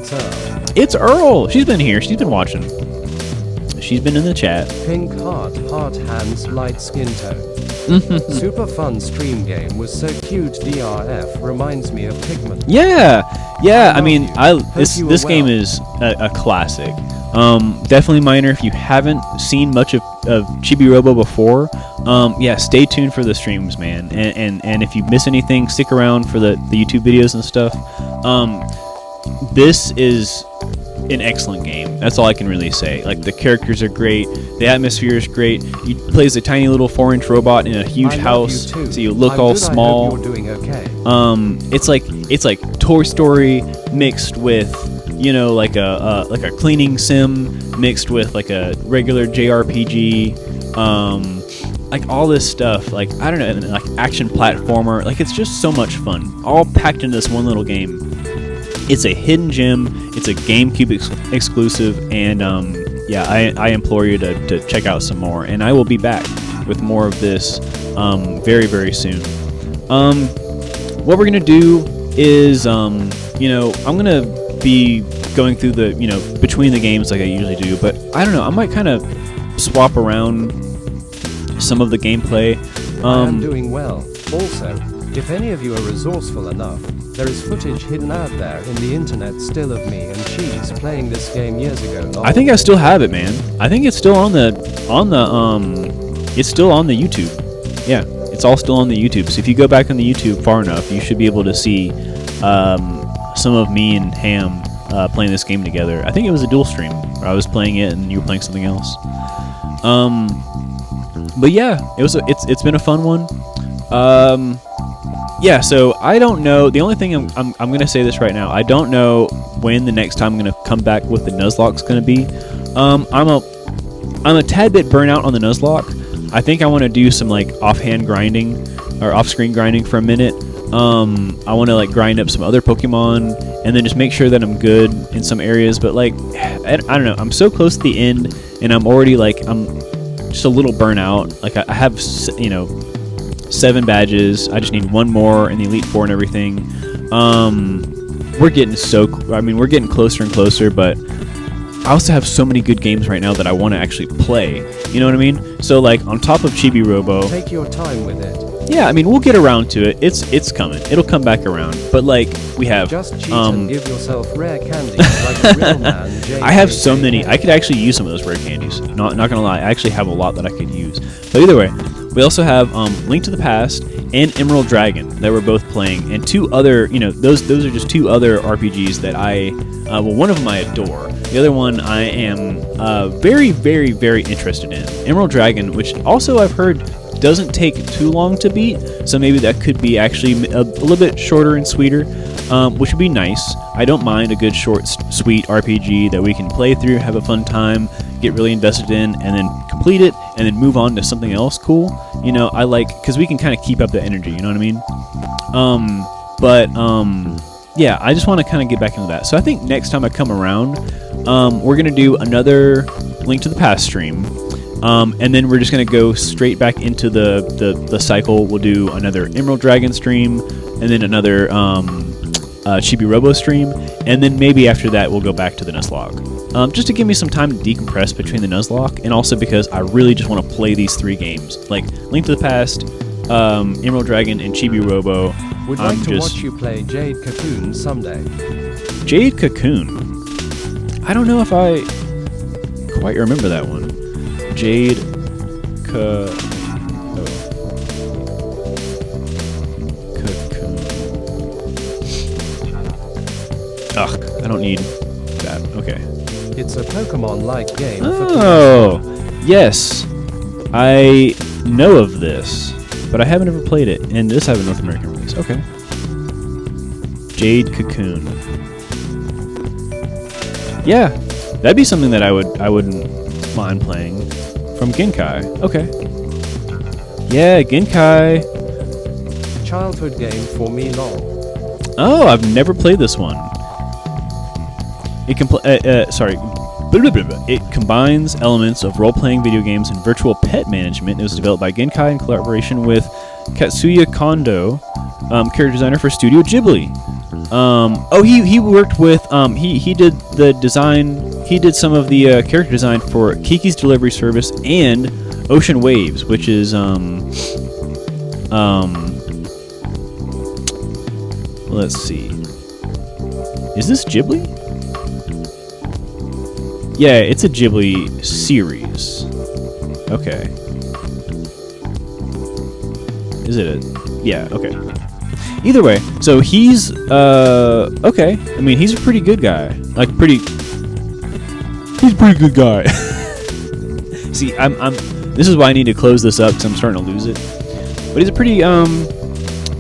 It's Earl. She's been here. She's been watching. She's been in the chat. Pink heart, heart hands, light skin tone. Super fun stream game was so cute. DRF reminds me of Pikmin. Yeah. I mean, this game is a classic. Definitely minor if you haven't seen much of Chibi-Robo before. Yeah, stay tuned for the streams, man. And if you miss anything, stick around for the YouTube videos and stuff. This is an excellent game. That's all I can really say. Like, the characters are great, the atmosphere is great. You play as a tiny little 4-inch robot in a huge house, so you look all small. I hope you're doing okay. It's like Toy Story mixed with, you know, like a cleaning sim mixed with like a regular JRPG. Like all this stuff, like I don't know, and like action platformer. Like, it's just so much fun, all packed into this one little game. It's a hidden gem. It's a GameCube exclusive, and yeah, I implore you to check out some more. And I will be back with more of this very, very soon. What we're gonna do is, you know, I'm gonna be going through the, you know, between the games like I usually do, but I don't know. I might kind of swap around some of the gameplay. I am doing well. Also, if any of you are resourceful enough, there is footage hidden out there in the internet still of me and Cheese playing this game years ago. I think I still have it, man. I think it's still on the it's still on the YouTube. Yeah, it's all still on the YouTube. So if you go back on the YouTube far enough, you should be able to see some of me and Ham playing this game together. I think it was a dual stream where I was playing it and you were playing something else. But yeah, it's been a fun one. Yeah, so I don't know. The only thing I'm gonna say this right now. I don't know when the next time I'm gonna come back with the Nuzlocke's gonna be. I'm a tad bit burnt out on the Nuzlocke. I think I want to do some like offhand grinding or off-screen grinding for a minute. I want to like grind up some other Pokemon and then just make sure that I'm good in some areas. But like, I don't know. I'm so close to the end, and I'm already like I'm just a little burnt out. Like I have, you know, 7 badges. I just need 1 more in the Elite Four and everything. We're getting we're getting closer and closer, but I also have so many good games right now that I want to actually play. You know what I mean? So like on top of Chibi-Robo, take your time with it. Yeah, I mean we'll get around to it. It's coming. It'll come back around. But like we have just cheat and give yourself rare candy like a real man. I have so many. I could actually use some of those rare candies. Not gonna lie, I actually have a lot that I could use. But either way, we also have Link to the Past and Emerald Dragon that we're both playing, and 2 other, you know, those are just 2 other RPGs that I, well, one of them I adore. The other one I am very, very, very interested in. Emerald Dragon, which also I've heard doesn't take too long to beat, so maybe that could be actually a little bit shorter and sweeter, which would be nice. I don't mind a good, short, sweet RPG that we can play through, have a fun time, get really invested in, and then complete it, and then move on to something else cool. You know, I like, because we can kind of keep up the energy, you know what I mean? Yeah, I just want to kind of get back into that. So I think next time I come around, we're going to do another Link to the Past stream. And then we're just going to go straight back into the cycle. We'll do another Emerald Dragon stream, and then another Chibi-Robo stream, and then maybe after that we'll go back to the Nuzlocke. Just to give me some time to decompress between the Nuzlocke, and also because I really just want to play these 3 games. Like Link to the Past, Emerald Dragon, and Chibi-Robo. Would like to watch you play Jade Cocoon someday. Jade Cocoon? I don't know if I quite remember that one. Jade Cocoon. Ugh, I don't need that. Okay. It's a Pokemon-like game. Oh, yes. I know of this, but I haven't ever played it, and this has a North American release. Okay. Jade Cocoon. Yeah, that'd be something that I wouldn't mind playing from Genkai. Okay. Yeah, Genkai. Childhood game for me, lol. Oh, I've never played this one. It It combines elements of role-playing video games and virtual pet management. It was developed by Genkai in collaboration with Katsuya Kondo, character designer for Studio Ghibli. He worked with he did the design. He did some of the character design for Kiki's Delivery Service and Ocean Waves, which is let's see. Is this Ghibli? Yeah, it's a Ghibli series. Okay. Is it a... Yeah, okay. Either way, so he's, okay. I mean, he's a pretty good guy. Like, he's a pretty good guy. See, this is why I need to close this up, because I'm starting to lose it. But he's a pretty,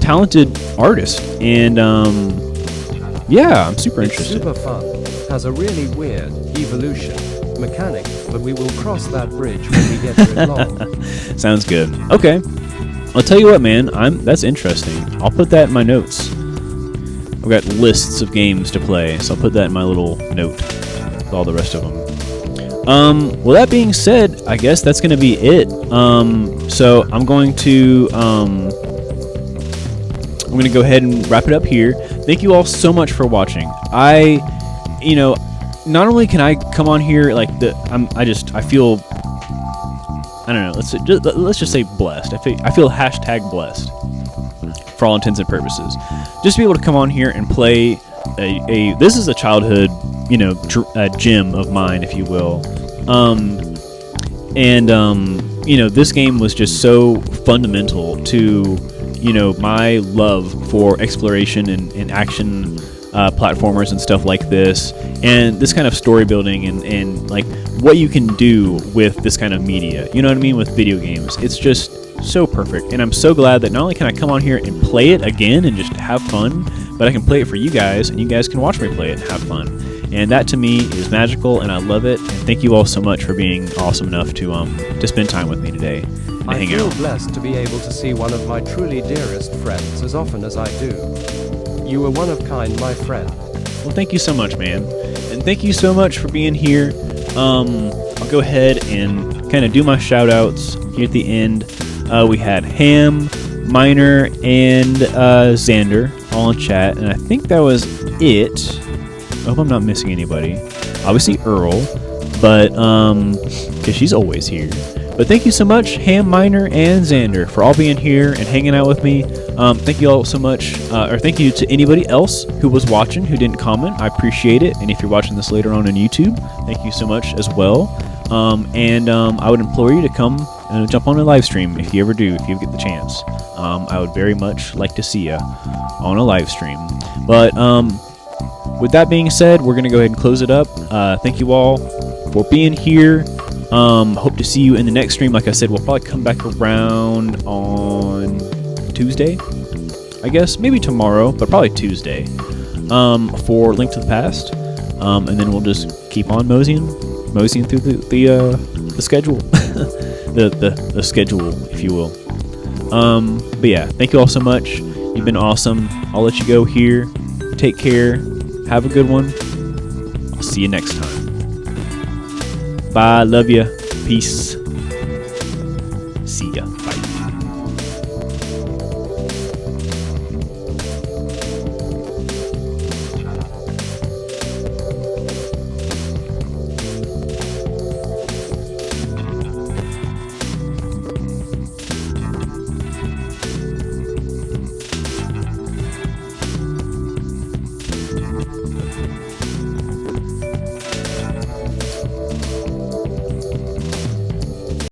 talented artist. And, yeah, I'm super interested. It's super fun. Has a really weird evolution mechanic, but we will cross that bridge when we get to it long. Sounds good. Okay. I'll tell you what, man. That's interesting. I'll put that in my notes. I've got lists of games to play, so I'll put that in my little note with all the rest of them. Well, that being said, I guess that's going to be it. So I'm going to go ahead and wrap it up here. Thank you all so much for watching. Not only can I come on here I feel, I don't know. Let's just say blessed. I feel hashtag blessed for all intents and purposes. Just to be able to come on here and play this is a childhood, gym of mine, if you will. This game was just so fundamental to, my love for exploration and action platformers and stuff like this, and this kind of story building and like what you can do with this kind of media, with video games. It's just so perfect, and I'm so glad that not only can I come on here and play it again and just have fun, but I can play it for you guys, and you guys can watch me play it and have fun. And that to me is magical, and I love it. And thank you all so much for being awesome enough to spend time with me today and I hang feel out. blessed to be able to see one of my truly dearest friends as often as I do. You were one of kind, my friend. Well, thank you so much, man. And thank you so much for being here. I'll go ahead and kind of do my shout-outs here at the end. We had Ham, Miner, and Xander all in chat, and I think that was it. I hope I'm not missing anybody. Obviously Earl, but because she's always here. But thank you so much, Ham, Miner, and Xander, for all being here and hanging out with me. Thank you all so much, or thank you to anybody else who was watching who didn't comment. I appreciate it. And if you're watching this later on YouTube, thank you so much as well. I would implore you to come and jump on a live stream if you ever do, if you get the chance. I would very much like to see you on a live stream. But with that being said, we're going to go ahead and close it up. Thank you all for being here. Hope to see you in the next stream. Like I said, we'll probably come back around on Tuesday, I guess. Maybe tomorrow, but probably Tuesday for Link to the Past. And then we'll just keep on moseying through the schedule. the schedule, if you will. But yeah, thank you all so much. You've been awesome. I'll let you go here. Take care. Have a good one. I'll see you next time. Bye. Love ya. Peace. See ya. Bye.